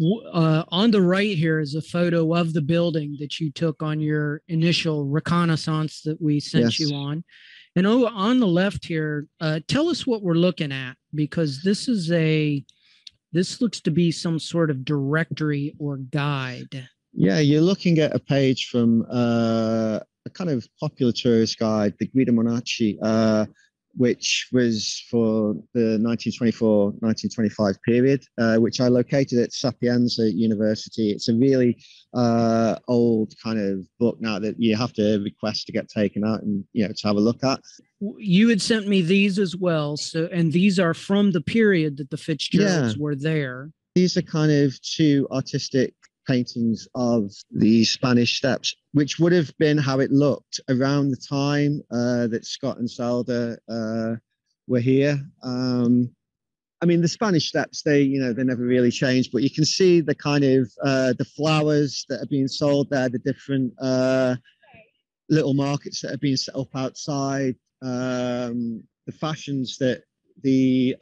on the right here is a photo of the building that you took on your initial reconnaissance that we sent you on. And on the left here, tell us what we're looking at, because this looks to be some sort of directory or guide. Yeah, you're looking at a page from a kind of popular tourist guide, the Guida Monacci, which was for the 1924-1925 period, which I located at Sapienza University. It's a really old kind of book now that you have to request to get taken out and, you know, to have a look at. You had sent me these as well. So, and these are from the period that the Fitzgeralds were there. These are kind of two artistic paintings of the Spanish Steps, which would have been how it looked around the time that Scott and Zelda were here. I mean, the Spanish Steps, they never really changed, but you can see the kind of the flowers that are being sold there, the different little markets that are being set up outside, the fashions that the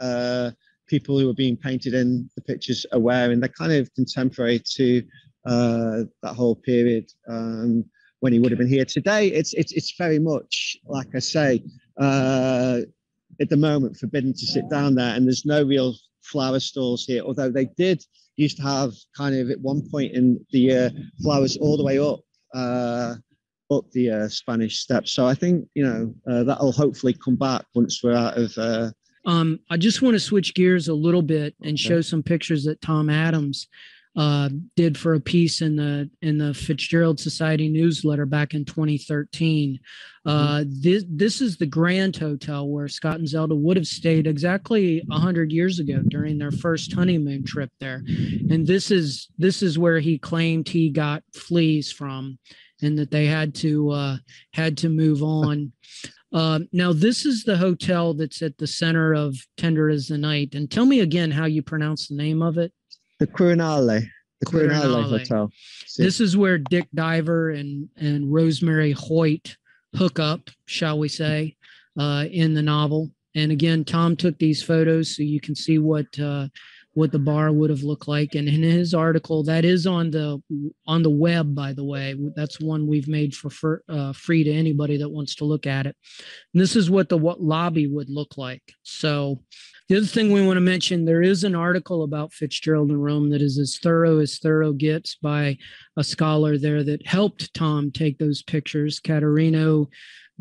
people who are being painted in the pictures are wearing. They're kind of contemporary to that whole period when he would have been here. Today, it's very much, like I say, at the moment forbidden to sit down there, and there's no real flower stalls here, although they did used to have kind of at one point in the year flowers all the way up the Spanish Steps. So I think, you know, that'll hopefully come back once we're out of I just want to switch gears a little bit and show some pictures that Tom Adams did for a piece in the Fitzgerald Society newsletter back in 2013. This is the Grand Hotel where Scott and Zelda would have stayed exactly 100 years ago during their first honeymoon trip there. And this is where he claimed he got fleas from, and that they had to move on. Now, this is the hotel that's at the center of Tender as the Night. And tell me again how you pronounce the name of it. The Quirinale. The Quirinale Hotel. This is where Dick Diver and Rosemary Hoyt hook up, shall we say, in the novel. And again, Tom took these photos so you can see what the bar would have looked like. And in his article, that is on the web, by the way. That's one we've made for free to anybody that wants to look at it. And this is what the lobby would look like. So the other thing we want to mention, there is an article about Fitzgerald in Rome that is as thorough gets by a scholar there that helped Tom take those pictures, Caterino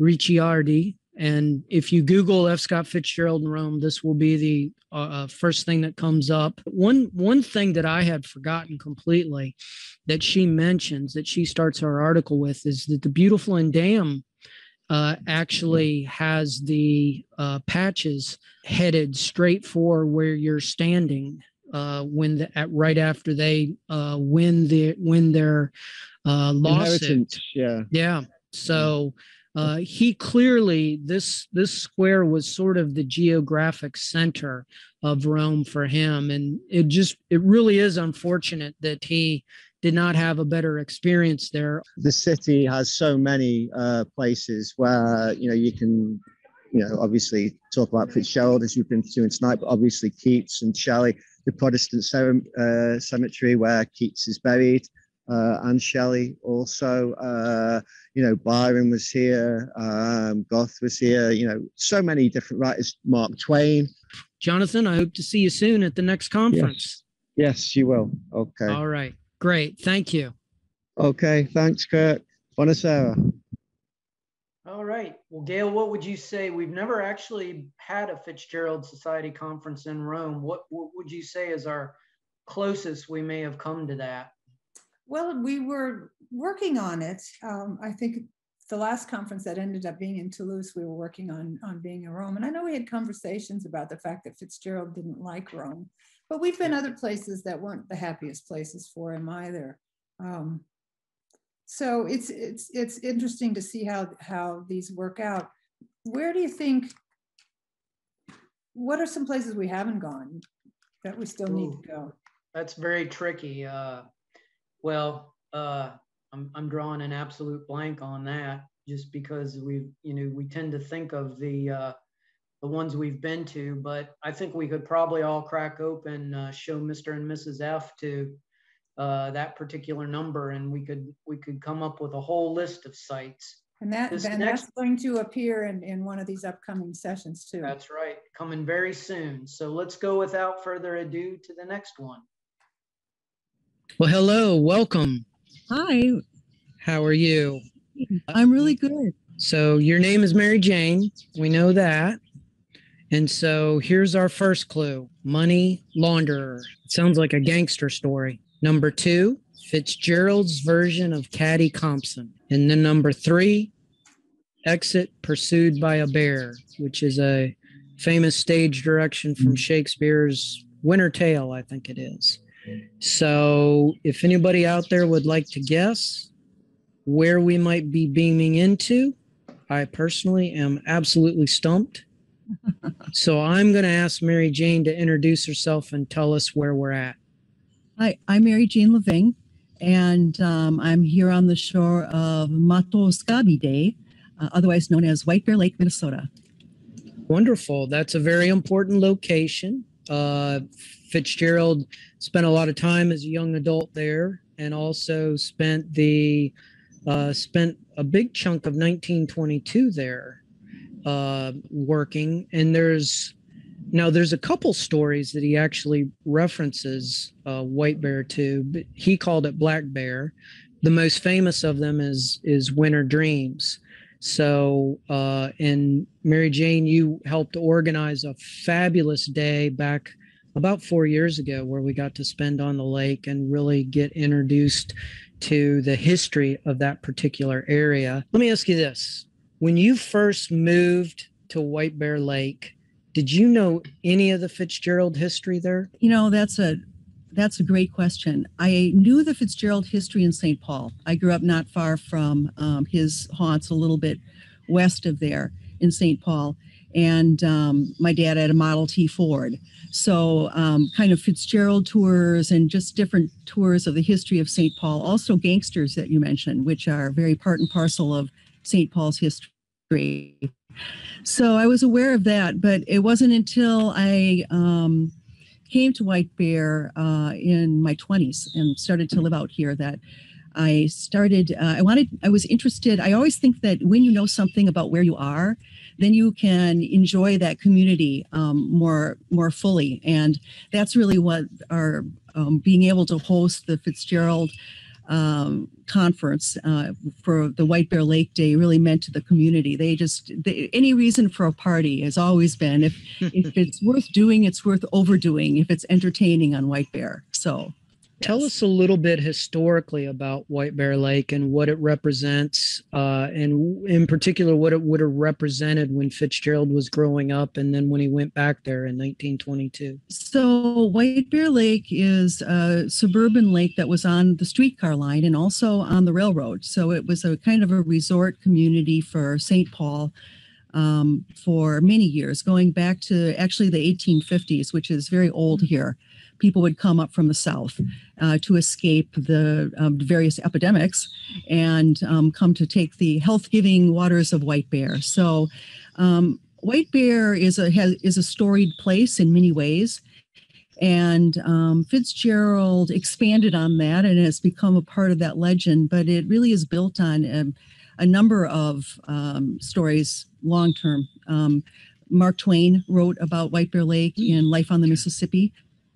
Ricciardi. And if you Google F. Scott Fitzgerald in Rome, this will be the first thing that comes up. One thing that I had forgotten completely that she mentions, that she starts her article with, is that the Beautiful and Dam actually has the patches headed straight for where you're standing right after they win their lawsuit. Yeah. So he clearly, this square was sort of the geographic center of Rome for him, and it really is unfortunate that he did not have a better experience there. The city has so many places where, you know, you can, you know, obviously talk about Fitzgerald as you've been doing tonight, but obviously Keats and Shelley, the Protestant cemetery where Keats is buried, and Shelley also, you know, Byron was here, Goethe was here, you know, so many different writers, Mark Twain. Jonathan, I hope to see you soon at the next conference. Yes, you will. Okay. All right. Great. Thank you. Okay. Thanks, Kirk. Buonasera. All right. Well, Gail, what would you say? We've never actually had a Fitzgerald Society conference in Rome. What would you say is our closest we may have come to that? Well, we were working on it. I think the last conference that ended up being in Toulouse, we were working on being in Rome. And I know we had conversations about the fact that Fitzgerald didn't like Rome, but we've been other places that weren't the happiest places for him either. So it's interesting to see how these work out. Where do you think, what are some places we haven't gone that we still need to go? That's very tricky. I'm drawing an absolute blank on that, just because we tend to think of the the ones we've been to, but I think we could probably all crack open, show Mr. and Mrs. F to that particular number, and we could come up with a whole list of sites. And that's going to appear in one of these upcoming sessions too. That's right, coming very soon. So let's go without further ado to the next one. Well, hello, welcome. Hi. How are you? I'm really good. So your name is Mary Jane. We know that. And so here's our first clue: money launderer. It sounds like a gangster story. Number 2, Fitzgerald's version of Caddy Compson. And then number 3, exit pursued by a bear, which is a famous stage direction from Shakespeare's Winter Tale, I think it is. So if anybody out there would like to guess where we might be beaming into, I personally am absolutely stumped. So I'm going to ask Mary Jane to introduce herself and tell us where we're at. Hi, I'm Mary Jane Leving, and I'm here on the shore of Matoscabi Day, otherwise known as White Bear Lake, Minnesota. Wonderful. That's a very important location. Fitzgerald spent a lot of time as a young adult there, and also spent a big chunk of 1922 there working. And there's a couple stories that he actually references White Bear to, but he called it Black Bear. The most famous of them is Winter Dreams. So, and Mary Jane, you helped organize a fabulous day back about 4 years ago where we got to spend on the lake and really get introduced to the history of that particular area. Let me ask you this. When you first moved to White Bear Lake, did you know any of the Fitzgerald history there? You know, that's a great question. I knew the Fitzgerald history in St. Paul. I grew up not far from his haunts, a little bit west of there in St. Paul. And my dad had a Model T Ford. So kind of Fitzgerald tours and just different tours of the history of St. Paul. Also gangsters that you mentioned, which are very part and parcel of St. Paul's history. So I was aware of that, but it wasn't until I came to White Bear in my 20s and started to live out here that I started, I was interested. I always think that when you know something about where you are, then you can enjoy that community more fully. And that's really what our being able to host the Fitzgerald conference for the White Bear Lake Day really meant to the community. Any reason for a party has always been, if it's worth doing, it's worth overdoing if it's entertaining on White Bear. So tell us a little bit historically about White Bear Lake and what it represents, and in particular what it would have represented when Fitzgerald was growing up and then when he went back there in 1922. So White Bear Lake is a suburban lake that was on the streetcar line and also on the railroad. So it was a kind of a resort community for St. Paul for many years, going back to actually the 1850s, which is very old here. People would come up from the south to escape the various epidemics and come to take the health-giving waters of White Bear. So White Bear is a storied place in many ways. And Fitzgerald expanded on that and has become a part of that legend, but it really is built on a number of stories long-term. Mark Twain wrote about White Bear Lake in Life on the Mississippi.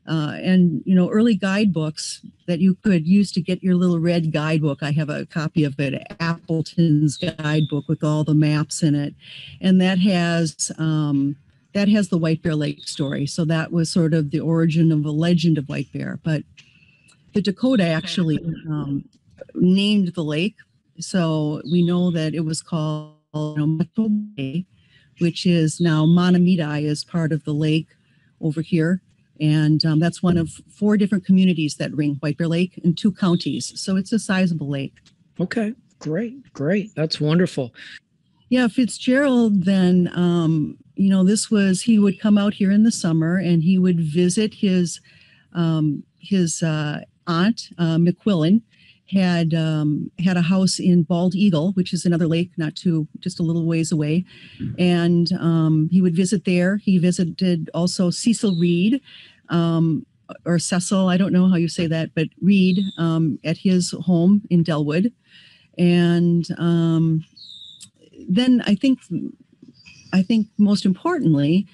And, you know, early guidebooks that you could use to get your little red guidebook. I have a copy of it, Appleton's guidebook with all the maps in it. And that has the White Bear Lake story. So that was sort of the origin of a legend of White Bear. But the Dakota actually named the lake. So we know that it was called Mato Bay, which is now Manamidai is part of the lake over here. And that's one of 4 different communities that ring White Bear Lake in 2 counties. So it's a sizable lake. Okay, great. That's wonderful. Yeah, Fitzgerald then, he would come out here in the summer and he would visit his aunt, McQuillan, had a house in Bald Eagle, which is another lake just a little ways away. And he would visit there. He visited also Cecil Reed, or Cecil, I don't know how you say that, but Reed at his home in Delwood. And then I think most importantly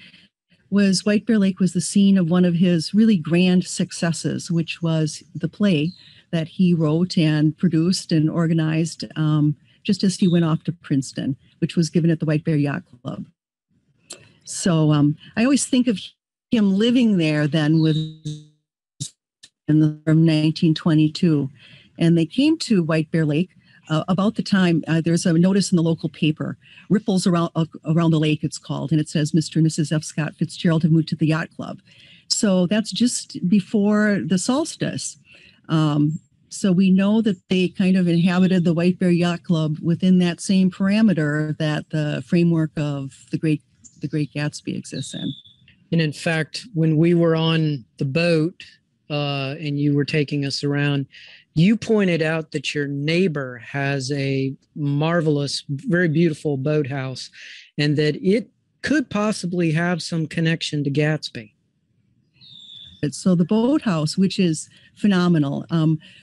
was White Bear Lake was the scene of one of his really grand successes, which was the play that he wrote and produced and organized just as he went off to Princeton, which was given at the White Bear Yacht Club. So I always think of him living there then from 1922. And they came to White Bear Lake about the time, there's a notice in the local paper, Ripples Around the Lake, it's called, and it says Mr. and Mrs. F. Scott Fitzgerald have moved to the yacht club. So that's just before the solstice. So we know that they kind of inhabited the White Bear Yacht Club within that same parameter that the framework of the Great Gatsby exists in. And in fact, when we were on the boat and you were taking us around, you pointed out that your neighbor has a marvelous, very beautiful boathouse, and that it could possibly have some connection to Gatsby. So the boathouse, which is phenomenal,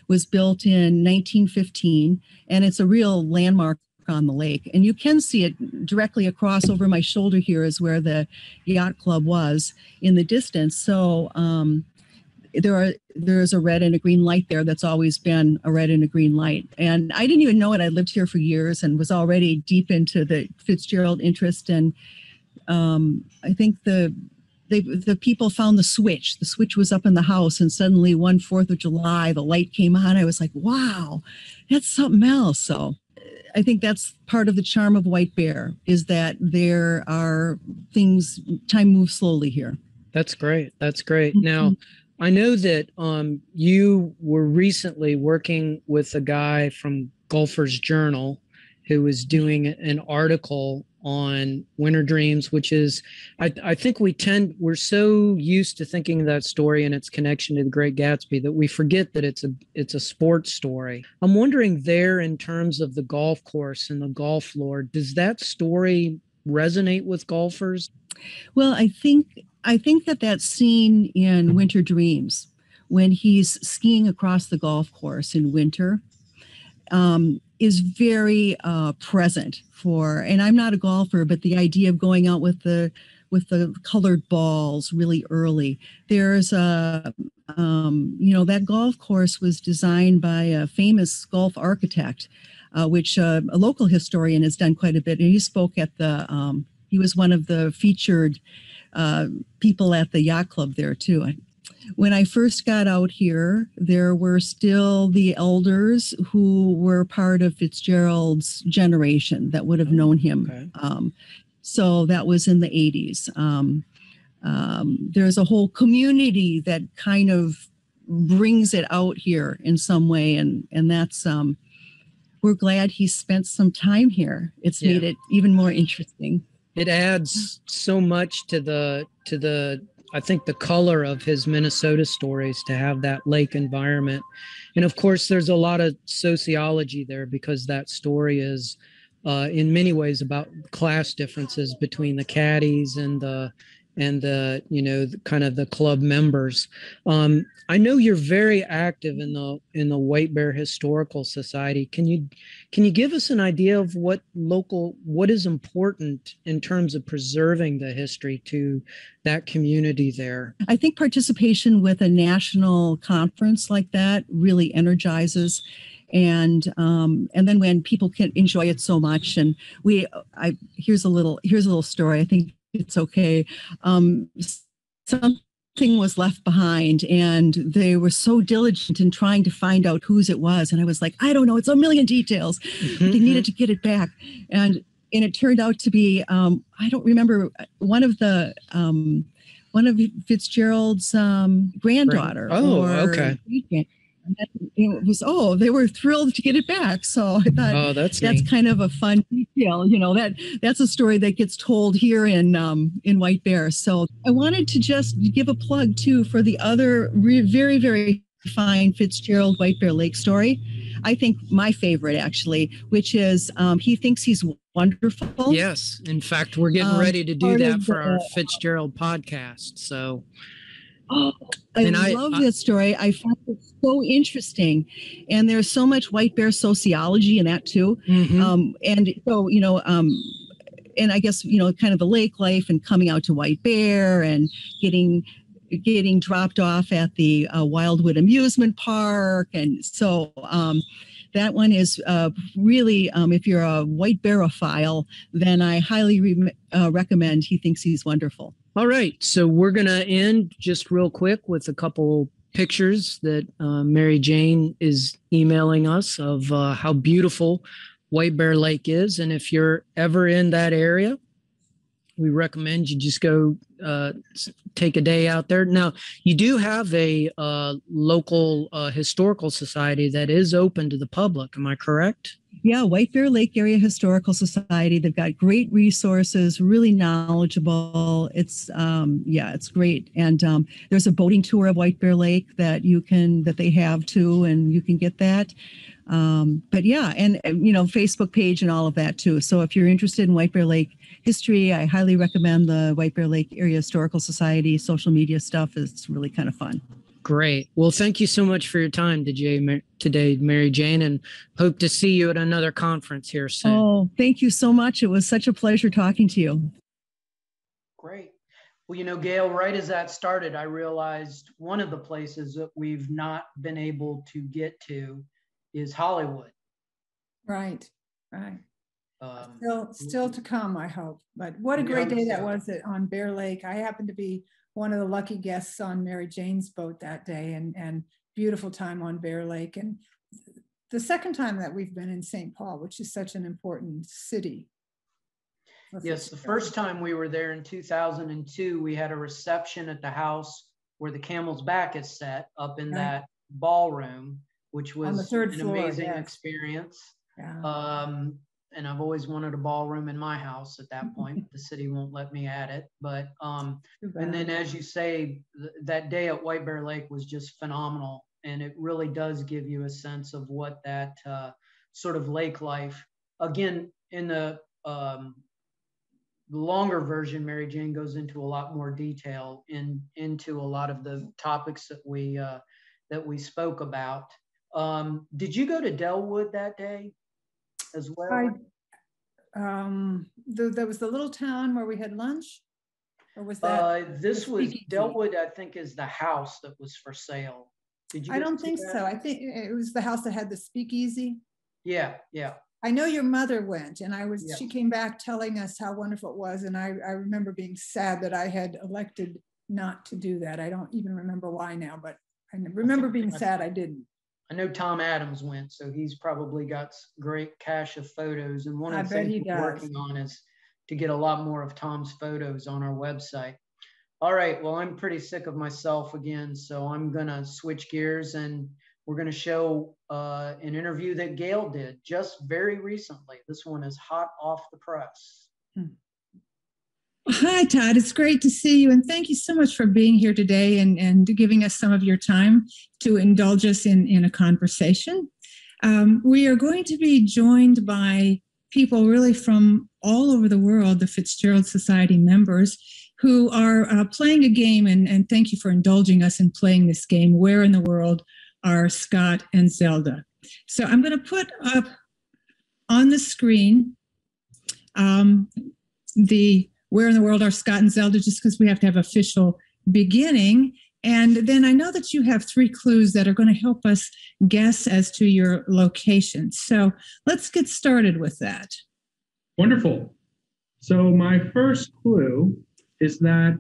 was built in 1915, and it's a real landmark on the lake. And you can see it directly across over my shoulder here is where the yacht club was in the distance. So there's a red and a green light there that's always been a red and a green light. And I didn't even know it. I lived here for years and was already deep into the Fitzgerald interest. And I think the people found the switch. The switch was up in the house, and suddenly one 4th of July, the light came on. I was like, wow, that's something else. So I think that's part of the charm of White Bear, is that there are things, time moves slowly here. That's great. That's great. Now, I know that you were recently working with a guy from Golfer's Journal who was doing an article on winter dreams, which is, I think we're so used to thinking of that story and its connection to the Great Gatsby that we forget that it's a sports story. I'm wondering there, in terms of the golf course and the golf lore, does that story resonate with golfers? Well, I think that scene in Winter Dreams, when he's skiing across the golf course in winter, is very present for, and I'm not a golfer, but the idea of going out with the colored balls really early. There's that golf course was designed by a famous golf architect, which a local historian has done quite a bit. And he spoke at he was one of the featured people at the yacht club there too. When I first got out here, there were still the elders who were part of Fitzgerald's generation that would have known him. Okay. So that was in the 80s. There's a whole community that kind of brings it out here in some way. And that's, we're glad he spent some time here. It's made it even more interesting. It adds so much to the I think the color of his Minnesota stories to have that lake environment. And of course, there's a lot of sociology there, because that story is in many ways about class differences between the caddies and the kind of the club members. I know you're very active in the White Bear Historical Society. Can you give us an idea of what is important in terms of preserving the history to that community there? I think participation with a national conference like that really energizes. And then when people can enjoy it so much, and here's a little story. I think it's okay. Something was left behind, and they were so diligent in trying to find out whose it was. And I was like, I don't know, it's a million details. But they needed to get it back. And it turned out to be, I don't remember, one of Fitzgerald's granddaughter. Oh, okay. It was, they were thrilled to get it back. So I thought, that's kind of a fun detail. That's a story that gets told here in White Bear. So I wanted to just give a plug too for the other very, very fine Fitzgerald White Bear Lake story. I think my favorite actually, which is he thinks he's wonderful. Yes. In fact, we're getting ready to do that for our Fitzgerald podcast. So. Oh, I love this story. I find it so interesting. And there's so much white bear sociology in that too. Mm-hmm. And so, and I guess, kind of the lake life and coming out to White Bear and getting dropped off at the Wildwood Amusement Park. And so that one is really, if you're a white bearophile, then I highly recommend He Thinks He's Wonderful. All right. So we're going to end just real quick with a couple pictures that Mary Jane is emailing us of how beautiful White Bear Lake is. And if you're ever in that area, we recommend you just go take a day out there. Now, you do have a local historical society that is open to the public. Am I correct? Yeah, White Bear Lake Area Historical Society. They've got great resources, really knowledgeable. It's it's great. And there's a boating tour of White Bear Lake that they have too, and you can get that. But yeah, and Facebook page and all of that too. So if you're interested in White Bear Lake history, I highly recommend the White Bear Lake Area Historical Society social media stuff. It's really kind of fun. Great. Well, thank you so much for your time today, Mary Jane, and hope to see you at another conference here soon. Oh, thank you so much. It was such a pleasure talking to you. Great. Well, Gail, right as that started, I realized one of the places that we've not been able to get to is Hollywood. Right. Still to come, I hope. But what a great day that was on Bear Lake. I happened to be one of the lucky guests on Mary Jane's boat that day, and beautiful time on Bear Lake. And the second time that we've been in St. Paul, which is such an important city. Yes, the first time we were there in 2002, we had a reception at the house where the Camel's Back is set up in that ballroom, which was on the third floor, amazing experience. Yeah. And I've always wanted a ballroom in my house at that point. The city won't let me add it. But, and then as you say, that day at White Bear Lake was just phenomenal. And it really does give you a sense of what that sort of lake life, again, in the longer version, Mary Jane goes into a lot more detail into a lot of the topics that we spoke about. Did you go to Delwood that day as well? There was the little town where we had lunch, or was that? This was Delwood, I think, is the house that was for sale. Did you? I don't think so. I think it was the house that had the speakeasy. Yeah. I know your mother went, and she came back telling us how wonderful it was, and I remember being sad that I had elected not to do that. I don't even remember why now, but I remember being sad I didn't. I know Tom Adams went, so he's probably got great cache of photos. And one of the things we're working on is to get a lot more of Tom's photos on our website. All right, well, I'm pretty sick of myself again, so I'm gonna switch gears and we're gonna show an interview that Gail did just very recently. This one is hot off the press. Hi, Todd. It's great to see you. And thank you so much for being here today and giving us some of your time to indulge us in a conversation. We are going to be joined by people really from all over the world, the Fitzgerald Society members, who are playing a game. And thank you for indulging us in playing this game. Where in the world are Scott and Zelda? So I'm going to put up on the screen the Where in the World Are Scott and Zelda, just because we have to have official beginning. And then I know that you have 3 clues that are going to help us guess as to your location. So let's get started with that. Wonderful. So my first clue is that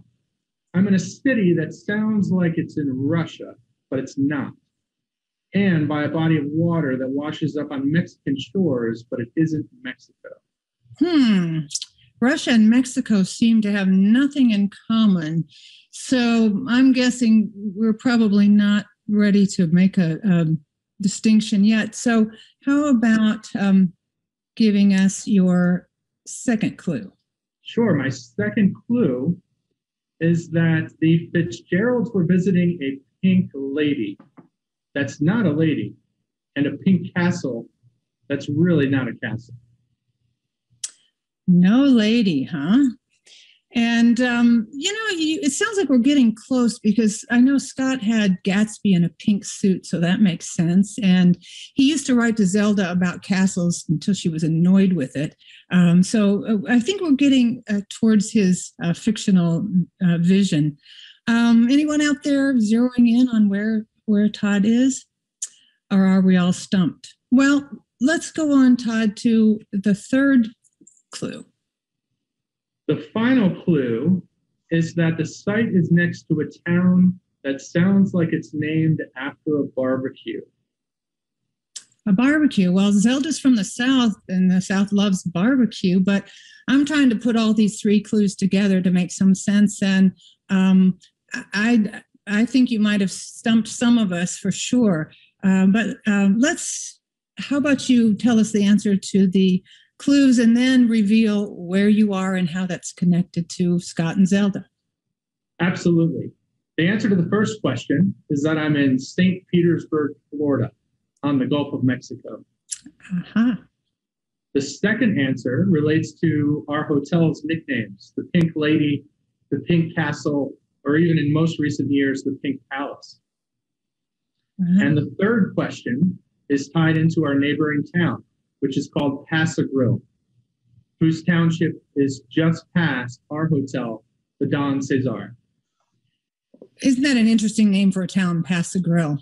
I'm in a city that sounds like it's in Russia, but it's not. And by a body of water that washes up on Mexican shores, but it isn't Mexico. Russia and Mexico seem to have nothing in common. So I'm guessing we're probably not ready to make a distinction yet. So how about giving us your second clue? Sure. My second clue is that the Fitzgeralds were visiting a pink lady. That's not a lady. and a pink castle that's really not a castle. No lady, huh? And, it sounds like we're getting close because I know Scott had Gatsby in a pink suit, so that makes sense. And he used to write to Zelda about castles until she was annoyed with it. So I think we're getting towards his fictional vision. Anyone out there zeroing in on where Todd is? Or are we all stumped? Well, let's go on, Todd, to the third clue. The final clue is that the site is next to a town that sounds like it's named after a barbecue. A barbecue. Well, Zelda's from the South, and the South loves barbecue, but I'm trying to put all these three clues together to make some sense. And I think you might have stumped some of us for sure. But how about you tell us the answer to the clues and then reveal where you are and how that's connected to Scott and Zelda? Absolutely. The answer to the first question is that I'm in St. Petersburg, Florida, on the Gulf of Mexico. Uh-huh. The second answer relates to our hotel's nicknames, the Pink Lady, the Pink Castle, or even in most recent years, the Pink Palace. Uh-huh. And the third question is tied into our neighboring town, which is called Paso Grill, whose township is just past our hotel, the Don Cesar. Isn't that an interesting name for a town, Paso Grill?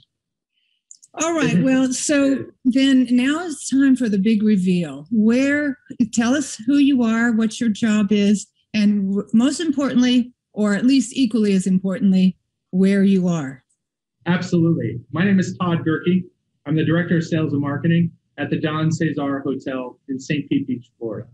All right, well, so then now it's time for the big reveal. Tell us who you are, what your job is, and most importantly, or at least equally as importantly, where you are. Absolutely. My name is Todd Gerke. I'm the Director of Sales and Marketing at the Don Cesar Hotel in St. Pete Beach, Florida.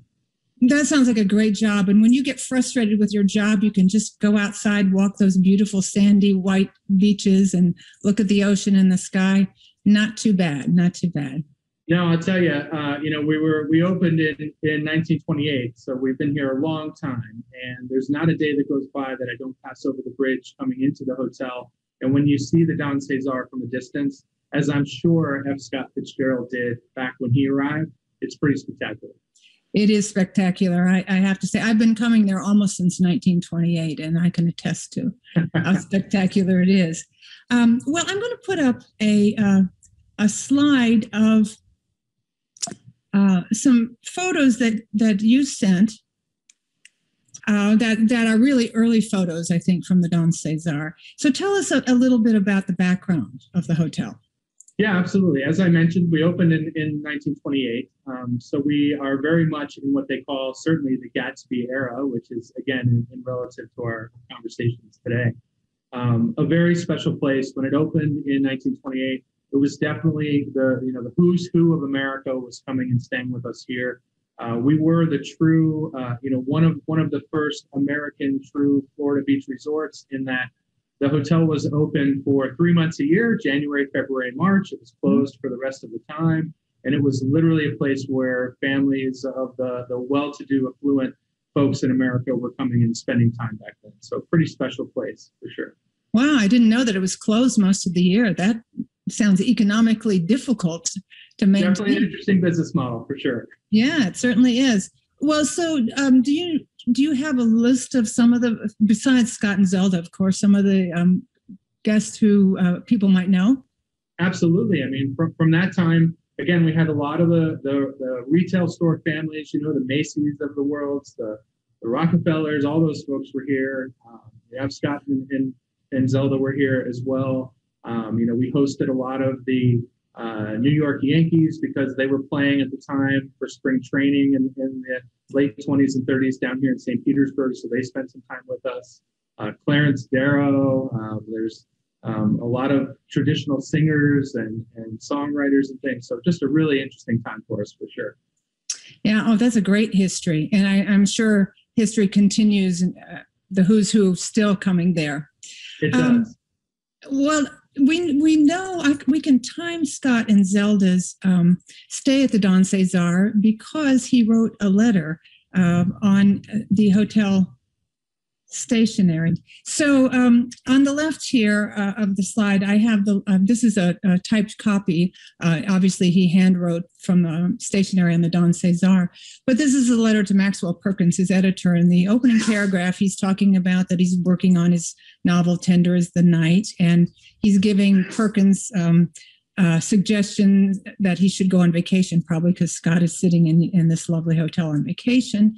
That sounds like a great job. And when you get frustrated with your job, you can just go outside, walk those beautiful sandy white beaches and look at the ocean and the sky. Not too bad. Not too bad. No, I'll tell you, we opened in 1928. So we've been here a long time. And there's not a day that goes by that I don't pass over the bridge coming into the hotel. And when you see the Don Cesar from a distance, as I'm sure F. Scott Fitzgerald did back when he arrived, it's pretty spectacular. It is spectacular. I have to say, I've been coming there almost since 1928, and I can attest to how spectacular it is. Well, I'm going to put up a slide of some photos that you sent that are really early photos, I think, from the Don Cesar. So tell us a little bit about the background of the hotel. Yeah, absolutely. As I mentioned, we opened in 1928. So we are very much in what they call certainly the Gatsby era, which is, again, in relative to our conversations today. A very special place. When it opened in 1928, it was definitely the who's who of America was coming and staying with us here. We were the true, one of the first American true Florida beach resorts in that the hotel was open for 3 months a year, January, February, and March. It was closed for the rest of the time. And it was literally a place where families of the well-to-do, affluent folks in America were coming and spending time back then. So pretty special place for sure. Wow, I didn't know that it was closed most of the year. That sounds economically difficult to maintain. Definitely an interesting business model for sure. Yeah, it certainly is. Well, so do you have a list of some of the, besides Scott and Zelda, of course, some of the guests who people might know? Absolutely. I mean, from that time, again, we had a lot of the retail store families, the Macy's of the world, the Rockefellers, all those folks were here. We have Scott and Zelda were here as well. We hosted a lot of the New York Yankees because they were playing at the time for spring training in the late 20s and 30s down here in St. Petersburg. So they spent some time with us. Clarence Darrow, there's a lot of traditional singers and songwriters and things. So just a really interesting time for us for sure. Yeah, oh, that's a great history. And I'm sure history continues, the who's who still coming there. It does. Well, we know we can time Scott and Zelda's stay at the Don Cesar because he wrote a letter on the hotel Stationary. So on the left here of the slide, I have this is a typed copy. Obviously, he hand wrote from the stationery on the Don Cesar. But this is a letter to Maxwell Perkins, his editor. In the opening paragraph, he's talking about that he's working on his novel Tender as the Night, and he's giving Perkins suggestion that he should go on vacation, probably because Scott is sitting in this lovely hotel on vacation.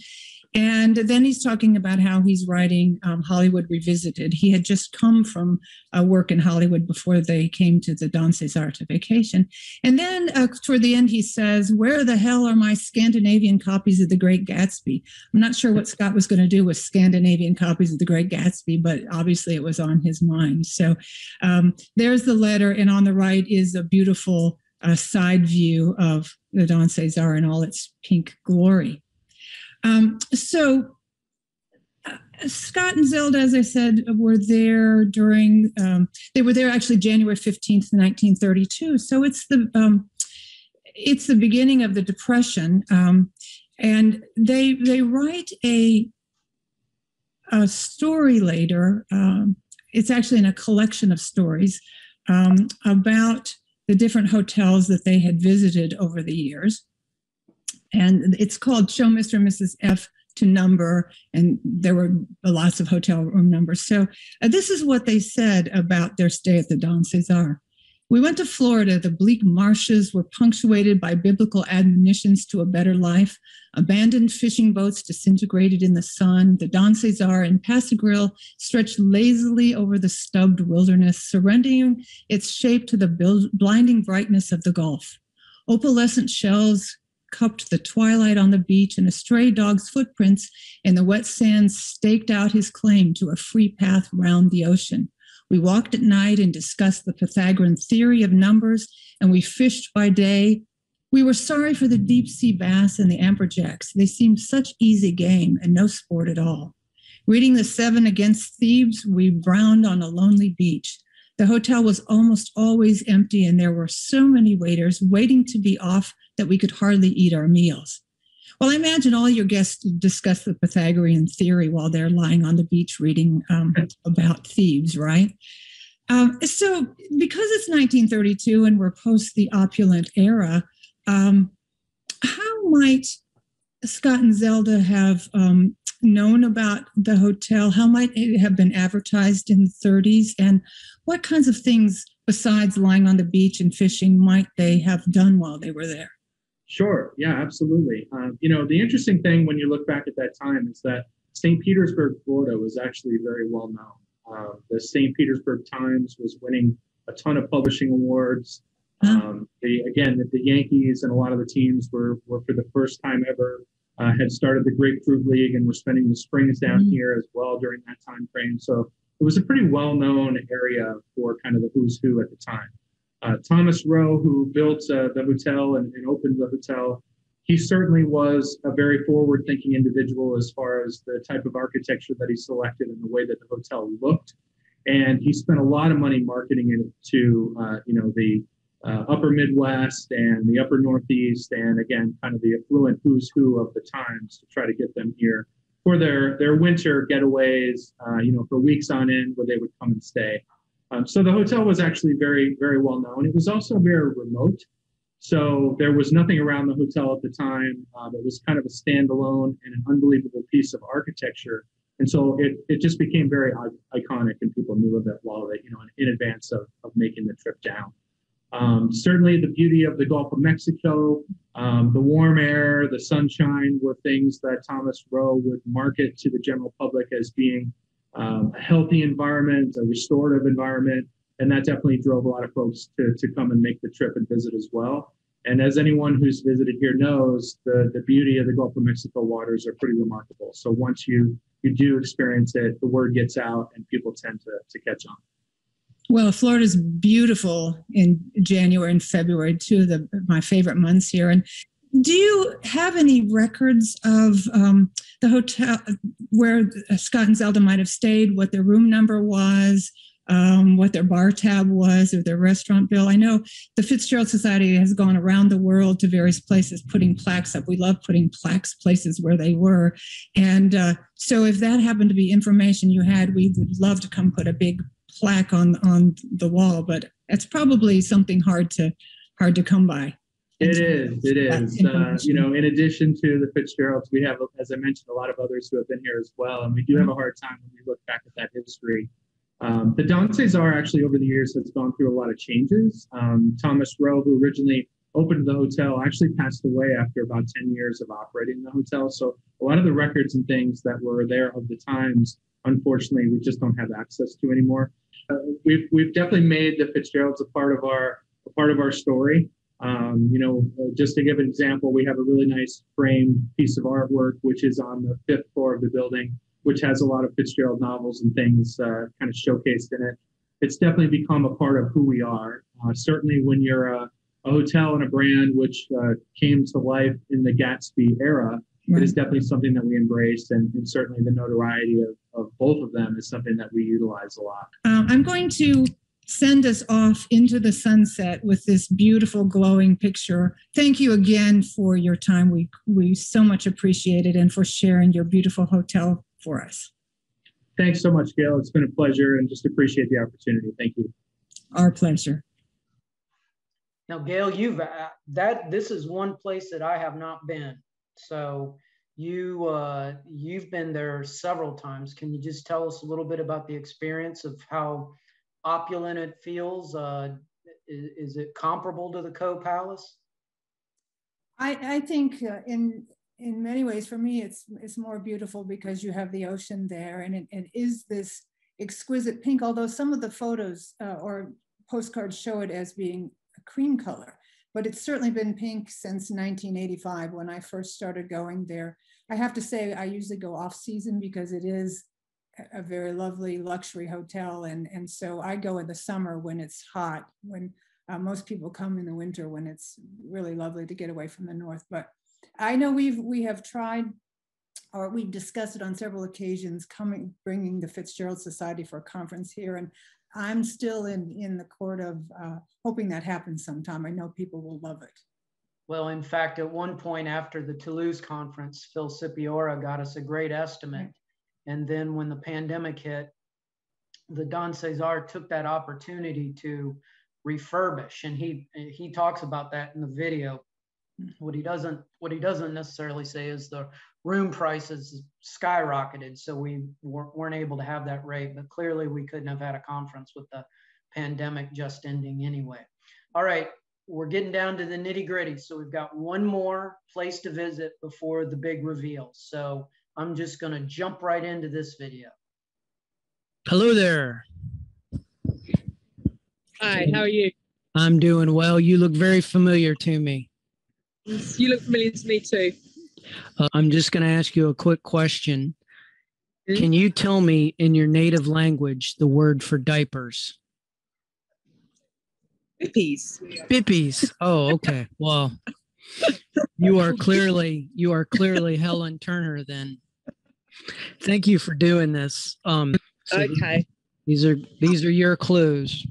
And then he's talking about how he's writing Hollywood Revisited. He had just come from work in Hollywood before they came to the Don Cesar to vacation. And then toward the end, he says, where the hell are my Scandinavian copies of The Great Gatsby? I'm not sure what Scott was going to do with Scandinavian copies of The Great Gatsby, but obviously it was on his mind. So there's the letter. And on the right is a beautiful side view of the Don Cesar in all its pink glory. So Scott and Zelda, as I said, were there during, they were there actually January 15th, 1932. So it's the beginning of the Depression. And they write a story later. It's actually in a collection of stories about the different hotels that they had visited over the years. And it's called Show Mr. and Mrs. F to Number, and there were lots of hotel room numbers. So this is what they said about their stay at the Don Cesar. We went to Florida. The bleak marshes were punctuated by biblical admonitions to a better life. Abandoned fishing boats disintegrated in the sun. The Don Cesar in Pasagril stretched lazily over the stubbed wilderness, surrendering its shape to the blinding brightness of the Gulf. Opalescent shells cupped the twilight on the beach, and a stray dog's footprints in the wet sands staked out his claim to a free path round the ocean. We walked at night and discussed the Pythagorean theory of numbers, and we fished by day. We were sorry for the deep sea bass and the amberjacks. They seemed such easy game and no sport at all. Reading the Seven Against Thebes, we browned on a lonely beach. The hotel was almost always empty, and there were so many waiters waiting to be off that we could hardly eat our meals. Well, I imagine all your guests discuss the Pythagorean theory while they're lying on the beach reading about Thebes, right? So because it's 1932 and we're post the opulent era, how might Scott and Zelda have known about the hotel? How might it have been advertised in the 30s? And what kinds of things besides lying on the beach and fishing might they have done while they were there? Sure. Yeah, absolutely. The interesting thing when you look back at that time is that St. Petersburg, Florida was actually very well known. The St. Petersburg Times was winning a ton of publishing awards. The Yankees and a lot of the teams were for the first time ever had started the Grapefruit League and were spending the springs down here as well during that time frame. So it was a pretty well-known area for kind of the who's who at the time. Thomas Rowe, who built the hotel and opened the hotel, he certainly was a very forward-thinking individual as far as the type of architecture that he selected and the way that the hotel looked. And he spent a lot of money marketing it to, the upper Midwest and the upper Northeast, and again, kind of the affluent who's who of the times to try to get them here for their winter getaways, for weeks on end where they would come and stay. So the hotel was actually very, very well known. It was also very remote. So there was nothing around the hotel at the time. It was kind of a standalone and an unbelievable piece of architecture. And so it just became very iconic, and people knew of it while they, in advance of making the trip down. Certainly the beauty of the Gulf of Mexico, the warm air, the sunshine were things that Thomas Rowe would market to the general public as being a healthy environment, a restorative environment, and that definitely drove a lot of folks to come and make the trip and visit as well. And as anyone who's visited here knows, the beauty of the Gulf of Mexico waters are pretty remarkable. So once you do experience it, the word gets out and people tend to catch on. Well, Florida's beautiful in January and February, two of my favorite months here. And do you have any records of the hotel where Scott and Zelda might have stayed, what their room number was, what their bar tab was or their restaurant bill. I know the Fitzgerald Society has gone around the world to various places putting plaques up. We love putting plaques places where they were. And so if that happened to be information you had, we would love to come put a big plaque on the wall, but it's probably something hard to come by. It is. You know, in addition to the Fitzgeralds, we have, as I mentioned, a lot of others who have been here as well. And we do have a hard time when we look back at that history. The Don Cesar actually over the years has gone through a lot of changes. Thomas Rowe, who originally opened the hotel, actually passed away after about 10 years of operating the hotel. So a lot of the records and things that were there of the times, unfortunately, we just don't have access to anymore. We've definitely made the Fitzgeralds a part of our story. You know, just to give an example, we have a really nice framed piece of artwork, which is on the 5th floor of the building, which has a lot of Fitzgerald novels and things kind of showcased in it. It's definitely become a part of who we are. Certainly when you're a hotel and a brand which came to life in the Gatsby era, it is definitely something that we embrace, and certainly the notoriety of both of them is something that we utilize a lot. I'm going to send us off into the sunset with this beautiful glowing picture. Thank you again for your time. We so much appreciate it, and for sharing your beautiful hotel for us. Thanks so much, Gail. It's been a pleasure, and just appreciate the opportunity. Thank you. Our pleasure. Now, Gail, this is one place that I have not been. So you've been there several times. Can you just tell us a little bit about the experience of how opulent it feels? Is it comparable to the Coe Palace? I think in many ways, for me, it's more beautiful because you have the ocean there, and it is this exquisite pink, although some of the photos or postcards show it as being a cream color, but it's certainly been pink since 1985 when I first started going there. I have to say I usually go off season because it is a very lovely luxury hotel, and so I go in the summer when it's hot, when most people come in the winter when it's really lovely to get away from the north. But I know we have tried, or we've discussed it on several occasions, bringing the Fitzgerald Society for a conference here, and I'm still in the court of hoping that happens sometime. I know people will love it. Well, in fact, at one point after the Toulouse conference, Phil Cipiora got us a great estimate. And then when the pandemic hit, the Don Cesar took that opportunity to refurbish. And he talks about that in the video. What he doesn't necessarily say is the room prices skyrocketed, so we weren't able to have that rate. But clearly, we couldn't have had a conference with the pandemic just ending anyway. All right, we're getting down to the nitty gritty. So we've got one more place to visit before the big reveal. So I'm just going to jump right into this video. Hello there. Hi, how are you? I'm doing well. You look very familiar to me. You look familiar to me too. I'm just going to ask you a quick question. Can you tell me in your native language the word for diapers? Bippies. Bippies. Oh, okay. Well, you are clearly Helen Turner then. Thank you for doing this. So okay. These are your clues.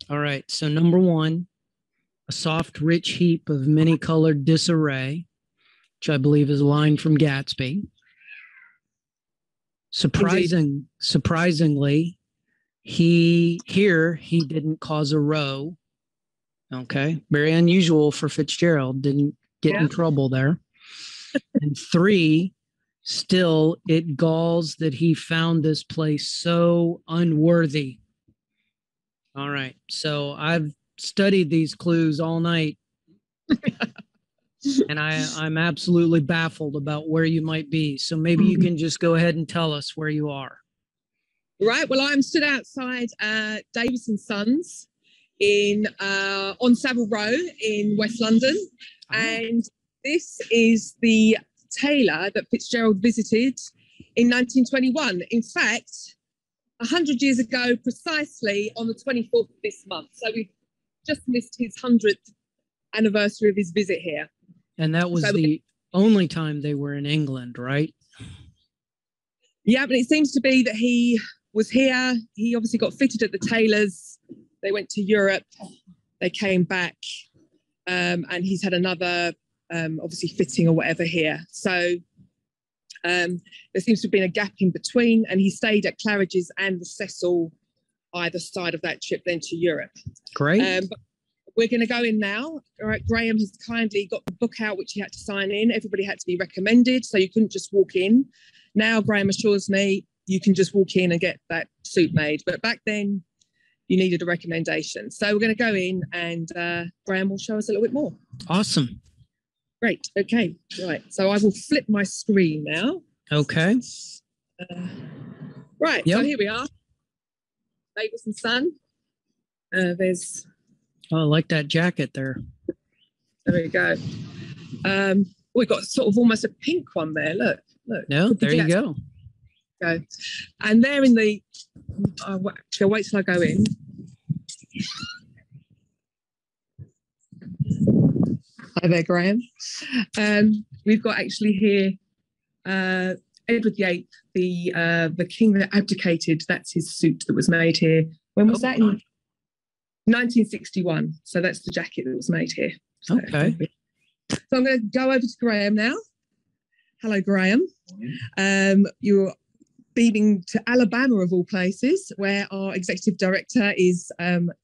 All right. So number one, a soft, rich heap of many-colored disarray, which I believe is a line from Gatsby. Surprisingly, he didn't cause a row. Okay, very unusual for Fitzgerald. Didn't get in trouble there. And three, still, it galls that he found this place so unworthy. All right, so I've studied these clues all night, and I'm absolutely baffled about where you might be. So maybe you can just go ahead and tell us where you are. Right. Well, I'm stood outside Davis and Sons on Savile Row in West London, and this is the tailor that Fitzgerald visited in 1921. In fact, 100 years ago, precisely on the 24th of this month. So we've just missed his 100th anniversary of his visit here. And that was the only time they were in England, right? Yeah, but it seems to be that he was here. He obviously got fitted at the tailors. They went to Europe. They came back, and he's had another, obviously, fitting or whatever here. So there seems to have been a gap in between, and he stayed at Claridge's and the Cecil either side of that trip, then to Europe. Great. But we're going to go in now. All right, Graham has kindly got the book out, which he had to sign in. Everybody had to be recommended, so you couldn't just walk in. Now Graham assures me you can just walk in and get that suit made. But back then, you needed a recommendation. So we're going to go in, and Graham will show us a little bit more. Awesome. Great. Okay. Right. So I will flip my screen now. Okay. Right. Yep. So here we are. Davis and Son. There's. Oh, I like that jacket there. There we go. We've got sort of almost a pink one there. Look. No, there you go. Go. And there in the. Actually, I'll wait till I go in. Hi there, Graham. We've got actually here Edward VIII, the king that abdicated. That's his suit that was made here. When was that? In 1961. So that's the jacket that was made here. So, okay. So I'm going to go over to Graham now. Hello, Graham. You're beaming to Alabama, of all places, where our executive director is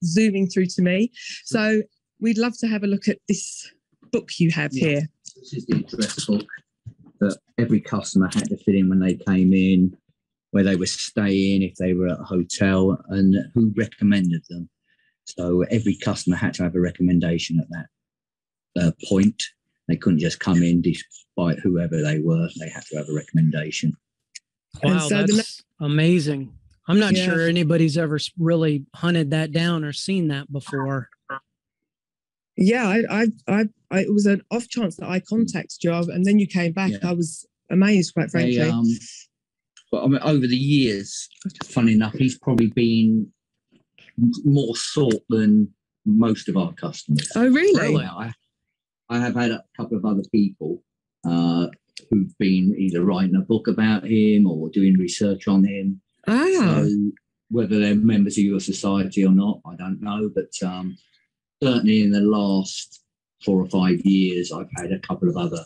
zooming through to me. So we'd love to have a look at this book you have here. This is the address book that every customer had to fill in when they came in, where they were staying, if they were at a hotel, and who recommended them. So every customer had to have a recommendation at that point. They couldn't just come in despite whoever they were. They had to have a recommendation. Wow, so that's amazing. I'm not sure anybody's ever really hunted that down or seen that before. Yeah, it was an off chance that I contacted you, and then you came back. I was amazed, quite frankly. But I mean, over the years, funny enough, he's probably been more sought than most of our customers. Oh, really? I have had a couple of other people who've been either writing a book about him or doing research on him. So whether they're members of your society or not, I don't know. But certainly in the last 4 or 5 years, I've had a couple of other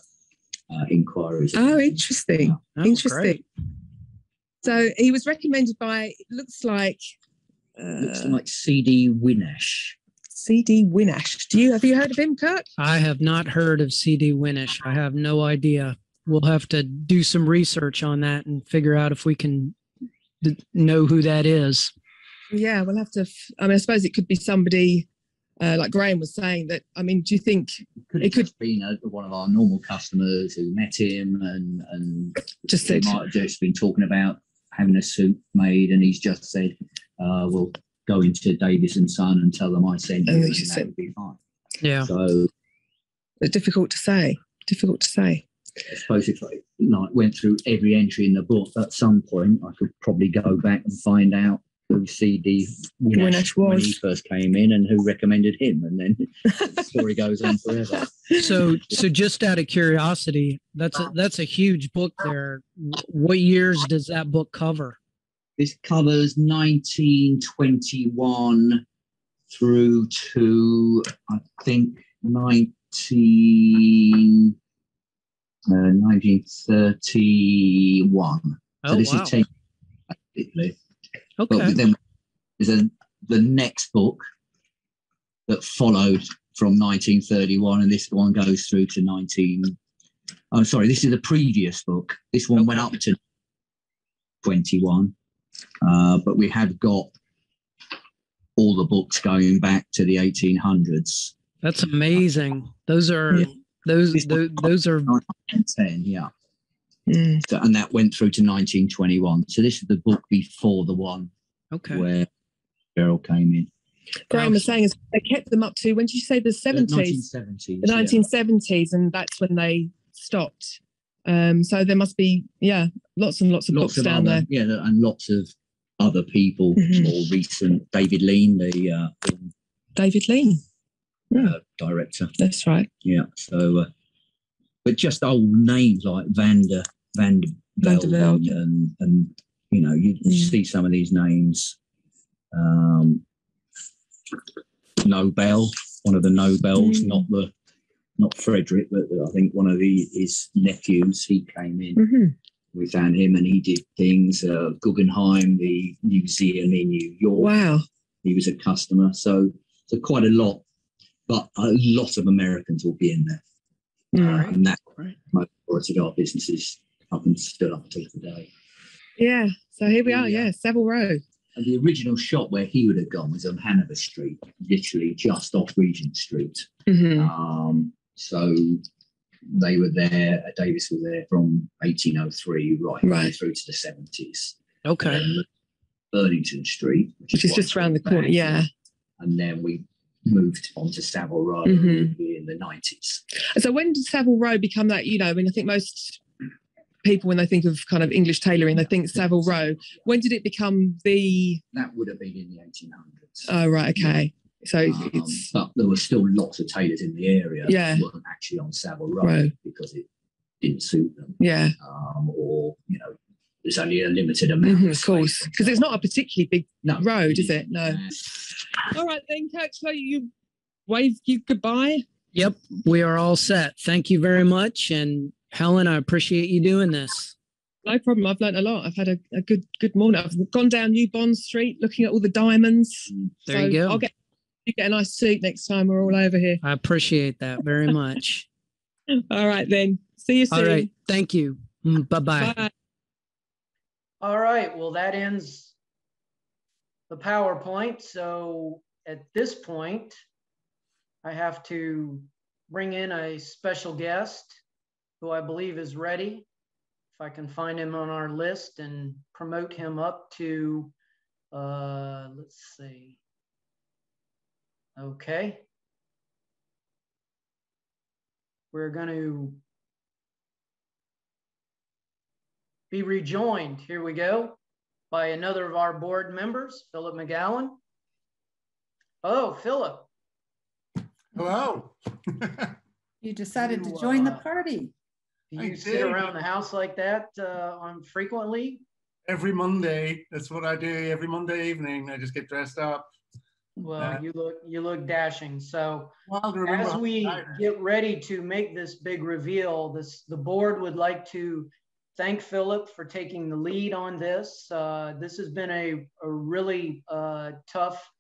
inquiries. Oh, interesting. Interesting. Great. So he was recommended by, it looks like C.D. Winash. C.D. Winash. Have you heard of him, Kirk? I have not heard of C.D. Winash. I have no idea. We'll have to do some research on that and figure out if we can know who that is. Yeah, we'll have to. I mean, I suppose it could be somebody like Graham was saying. That, I mean, do you think it could have been one of our normal customers who met him and just might have just been talking about having a suit made, and he's just said, "We'll go into Davis and Son and tell them I sent you, and that would be fine." Yeah. So it's difficult to say. Difficult to say. I suppose if I went through every entry in the book, at some point I could probably go back and find out who C.D. Winash was when he first came in and who recommended him, and then the story goes on forever. So just out of curiosity, that's a huge book there. What years does that book cover? This covers 1921 through to, I think, 1931. Oh, so this wow. is 10 basically. Okay. But then there's the next book that followed from 1931, and this one goes through to this is the previous book. This one went up to 21. But we have got all the books going back to the 1800s. That's amazing. Those are those are 1910, yeah. So, and that went through to 1921. So this is the book before the one where Fitzgerald came in. Graham was saying they kept them up to, when did you say, the 70s? 1970s. The 1970s, and that's when they stopped. So there must be, lots and lots of books down there. Yeah, and lots of other people, more recent. David Lean, David Lean, director. That's right. Yeah. So, but just old names like Vanderbilt and You know, you see some of these names. Nobel, one of the Nobels, not Frederick, but I think one of his nephews. He came in. We found him, and he did things. Guggenheim, the museum in New York. Wow. He was a customer. So quite a lot, but a lot of Americans will be in there. And that majority of our businesses up until today. Yeah. So here we are. Yeah, Savile Row. And the original shop where he would have gone was on Hanover Street, literally just off Regent Street. So they were there. Davis was there from 1803 right through to the 70s. Okay. Burlington Street, which is just around the corner. Yeah. And then we moved on to Savile Row in the 90s. So when did Savile Row become that? You know, I mean, I think most people, when they think of kind of English tailoring, they think Savile Row. When did it become the... That would have been in the 1800s. Oh, right, okay. So it's... But there were still lots of tailors in the area that weren't actually on Savile Row because it didn't suit them. Yeah. Or, you know, there's only a limited amount. Of course, because it's not a particularly big road, is it? No. All right, then, Coach, so you wave you goodbye. Yep, we are all set. Thank you very much. And Helen, I appreciate you doing this. No problem. I've learned a lot. I've had a good morning. I've gone down New Bond Street looking at all the diamonds. There you go. I'll get a nice suit next time we're all over here. I appreciate that very much. All right, then. See you soon. All right. Thank you. Bye-bye. Bye. All right. Well, that ends the PowerPoint. So at this point, I have to bring in a special guest who I believe is ready. If I can find him on our list and promote him up to, let's see. Okay. We're going to be rejoined, here we go, by another of our board members, Philip McGowan. Oh, Philip. Hello. You decided to join the party. Do you sit around the house like that frequently? Every Monday. That's what I do every Monday evening. I just get dressed up. Well, you look dashing. So as we get ready to make this big reveal, the board would like to thank Philip for taking the lead on this. This has been a really tough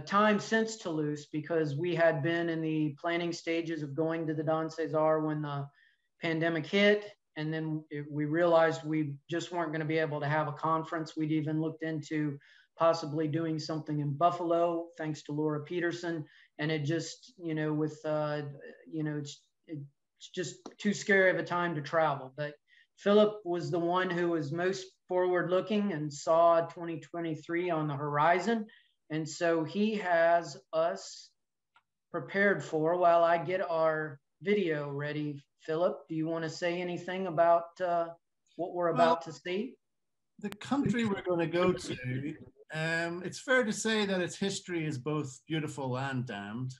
time since Toulouse, because we had been in the planning stages of going to the Don Cesar when the pandemic hit. And then we realized we just weren't going to be able to have a conference. We'd even looked into possibly doing something in Buffalo, thanks to Laura Peterson. And it just, you know, with, you know, it's just too scary of a time to travel. But Philip was the one who was most forward looking and saw 2023 on the horizon. And so he has us prepared for, while I get our video ready. Philip, do you want to say anything about what we're about to see? The country we're going to go to, it's fair to say that its history is both beautiful and damned,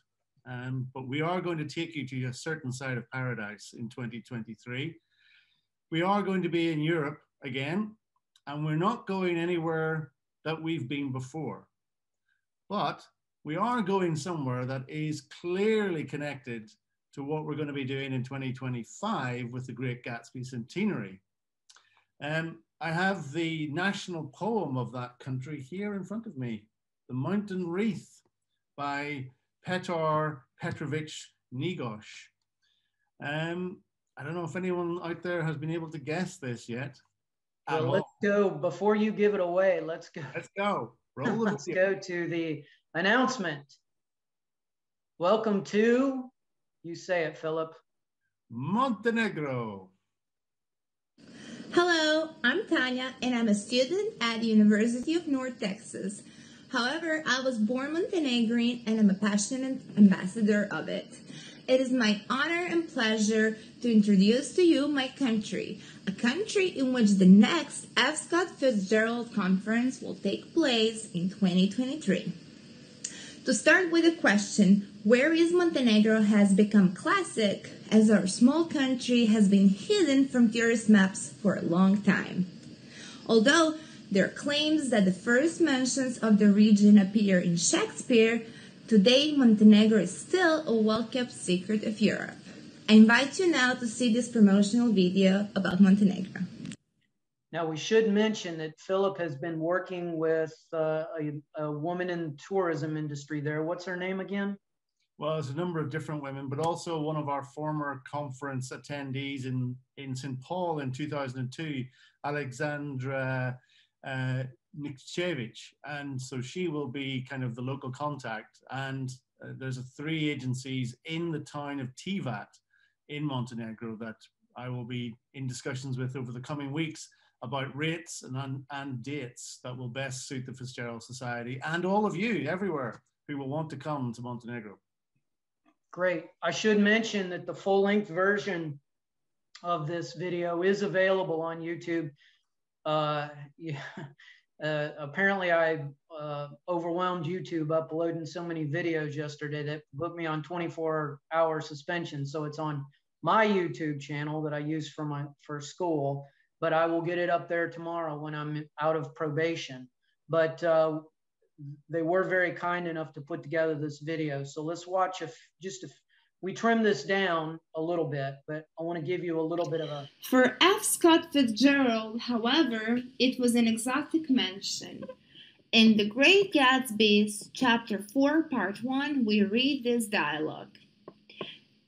but we are going to take you to a certain side of paradise in 2023. We are going to be in Europe again, and we're not going anywhere that we've been before. But we are going somewhere that is clearly connected to what we're going to be doing in 2025 with the Great Gatsby Centenary. I have the national poem of that country here in front of me, The Mountain Wreath by Petar Petrovich Nigosh. I don't know if anyone out there has been able to guess this yet. Well, let's go. Before you give it away, let's go. Let's go. Roll the Let's go to the announcement. Welcome to, you say it, Philip. Montenegro. Hello, I'm Tanya, and I'm a student at the University of North Texas. However, I was born Montenegrin, and I'm a passionate ambassador of it. It is my honor and pleasure to introduce to you my country, a country in which the next F. Scott Fitzgerald Conference will take place in 2023. To start with the question, where is Montenegro has become classic, as our small country has been hidden from tourist maps for a long time. Although there are claims that the first mentions of the region appear in Shakespeare, today Montenegro is still a well-kept secret of Europe. I invite you now to see this promotional video about Montenegro. Now, we should mention that Philip has been working with a woman in tourism industry there. What's her name again? Well, there's a number of different women, but also one of our former conference attendees in St. Paul in 2002, Alexandra Nikchevich. And so she will be kind of the local contact. And there's 3 agencies in the town of Tivat in Montenegro that I will be in discussions with over the coming weeks about rates and dates that will best suit the Fitzgerald Society and all of you everywhere who will want to come to Montenegro. Great. I should mention that the full-length version of this video is available on YouTube. Apparently I overwhelmed YouTube uploading so many videos yesterday that put me on 24-hour suspension. So it's on my YouTube channel that I use for school, but I will get it up there tomorrow when I'm out of probation. But they were very kind enough to put together this video. So let's watch if we trim this down a little bit, but I want to give you a little bit of a... For F. Scott Fitzgerald, however, it was an exotic mention. In The Great Gatsby, Chapter 4, Part 1, we read this dialogue.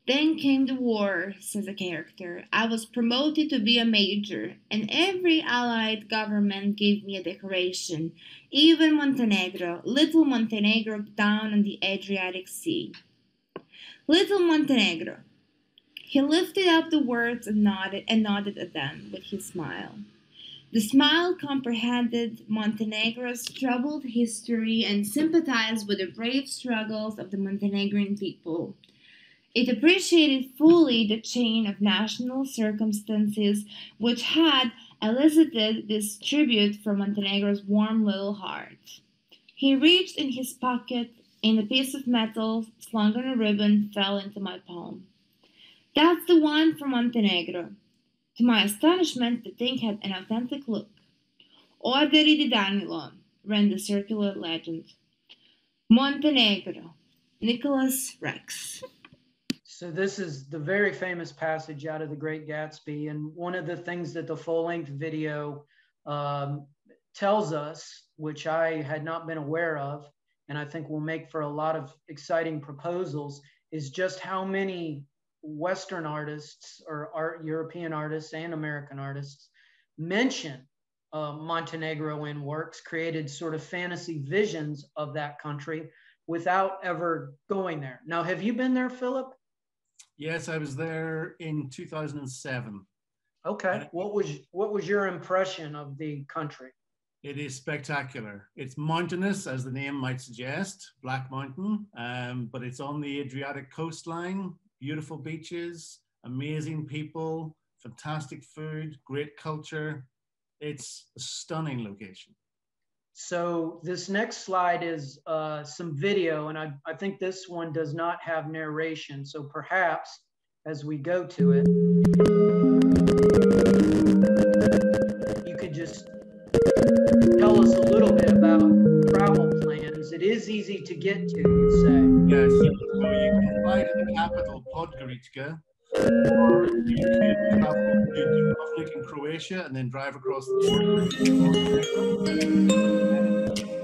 Then came the war, says a character. I was promoted to be a major, and every allied government gave me a decoration, even Montenegro, little Montenegro down on the Adriatic Sea. Little Montenegro. He lifted up the words and nodded at them with his smile. The smile comprehended Montenegro's troubled history and sympathized with the brave struggles of the Montenegrin people. It appreciated fully the chain of national circumstances which had elicited this tribute from Montenegro's warm little heart. He reached in his pocket, and a piece of metal slung on a ribbon fell into my palm. That's the one from Montenegro. To my astonishment, the thing had an authentic look. Orderi di Danilo, ran the circular legend. Montenegro, Nicholas Rex. So this is the very famous passage out of The Great Gatsby. And one of the things that the full-length video tells us, which I had not been aware of, and I think will make for a lot of exciting proposals, is just how many Western artists or European artists and American artists mention Montenegro in works, created sort of fantasy visions of that country without ever going there. Now, have you been there, Philip? Yes, I was there in 2007. Okay. What was your impression of the country? It is spectacular. It's mountainous, as the name might suggest, Black Mountain, but it's on the Adriatic coastline, beautiful beaches, amazing people, fantastic food, great culture. It's a stunning location. So this next slide is some video, and I think this one does not have narration. So perhaps as we go to it, you could just tell us a little bit about travel plans. It is easy to get to, you say. Yes, so you can fly to the capital, Podgorica, or you could travel to Dubrovnik in Croatia and then drive across the border.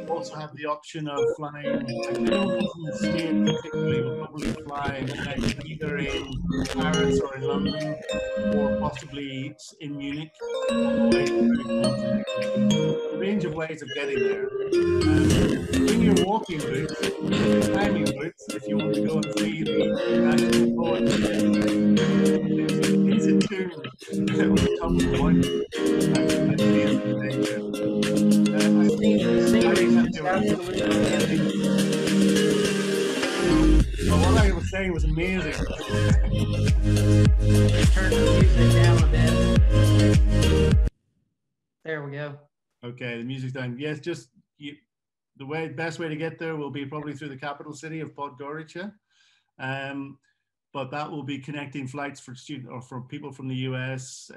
Also have the option of flying, I don't know from the state particularly, we'll probably fly either in Paris or in London, or possibly in Munich, all the way through a range of ways of getting there. Bring your walking boots, climbing boots, if you want to go and see the national poet. It's a tomb on the top of the mountain. That's the adventure. I think absolutely amazing. Well, what I was saying was amazing. Turn the music down a bit. There we go. Okay, the music's down. Yes, just the best way to get there will be probably through the capital city of Podgorica. But that will be connecting flights for students or for people from the US,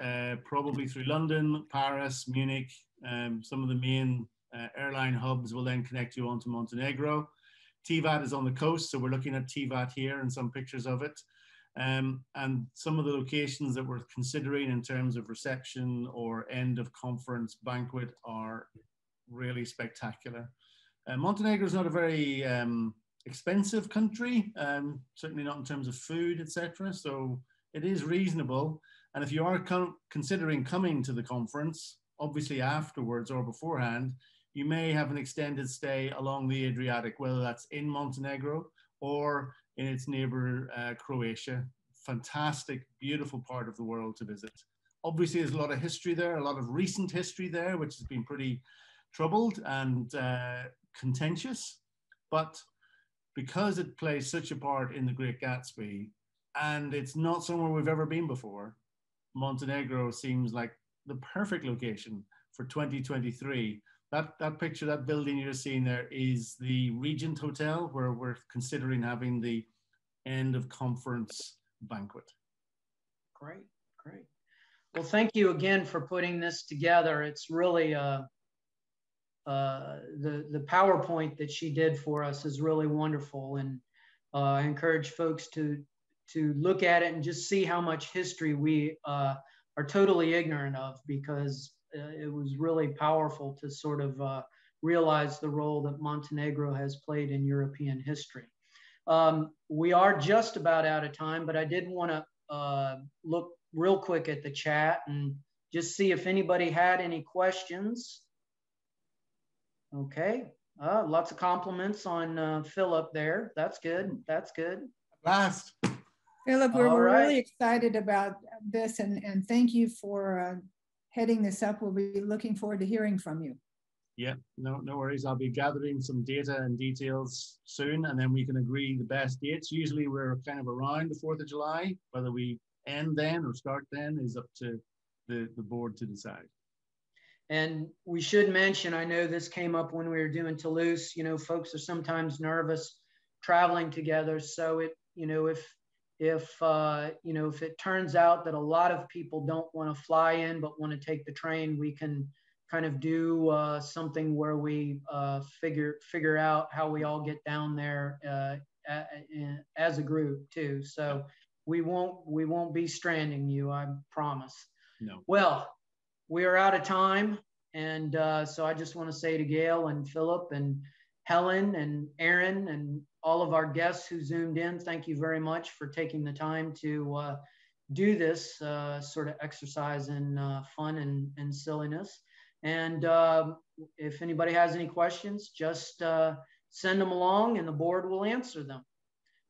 probably through London, Paris, Munich, Some of the main airline hubs will then connect you onto Montenegro. Tivat is on the coast, so we're looking at Tivat here and some pictures of it. And some of the locations that we're considering in terms of reception or end of conference banquet are really spectacular. Montenegro is not a very expensive country, certainly not in terms of food, etc. So it is reasonable. And if you are considering coming to the conference, obviously afterwards or beforehand, you may have an extended stay along the Adriatic, whether that's in Montenegro or in its neighbor, Croatia. Fantastic, beautiful part of the world to visit. Obviously, there's a lot of history there, a lot of recent history there, which has been pretty troubled and contentious. But because it plays such a part in the Great Gatsby, and it's not somewhere we've ever been before, Montenegro seems like the perfect location for 2023. That picture, that building you're seeing there is the Regent Hotel, where we're considering having the end of conference banquet. Great, great. Well, thank you again for putting this together. It's really the PowerPoint that she did for us is really wonderful, and I encourage folks to look at it and just see how much history we are totally ignorant of, because it was really powerful to sort of realize the role that Montenegro has played in European history. We are just about out of time, but I did want to look real quick at the chat and just see if anybody had any questions. Okay, lots of compliments on Philip there. That's good, that's good. Last. Philip, we're really excited about this, and thank you for heading this up. We'll be looking forward to hearing from you. Yeah, no worries. I'll be gathering some data and details soon, and then we can agree the best dates. Usually we're kind of around the 4th of July. Whether we end then or start then is up to the board to decide. And we should mention, I know this came up when we were doing Toulouse, you know, folks are sometimes nervous traveling together. So it, you know, if it turns out that a lot of people don't want to fly in but want to take the train, we can kind of do something where we figure out how we all get down there as a group too. So we won't be stranding you, I promise. No. Well, we are out of time, and so I just want to say to Gail and Philip and Helen and Aaron and all of our guests who zoomed in, thank you very much for taking the time to do this sort of exercise in fun and silliness. And if anybody has any questions, just send them along and the board will answer them.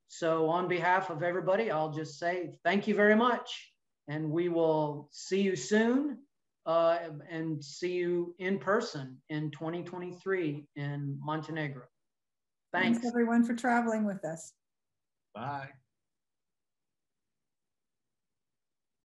So on behalf of everybody, I'll just say thank you very much, and we will see you soon and see you in person in 2023 in Montenegro. Thanks everyone for traveling with us. Bye.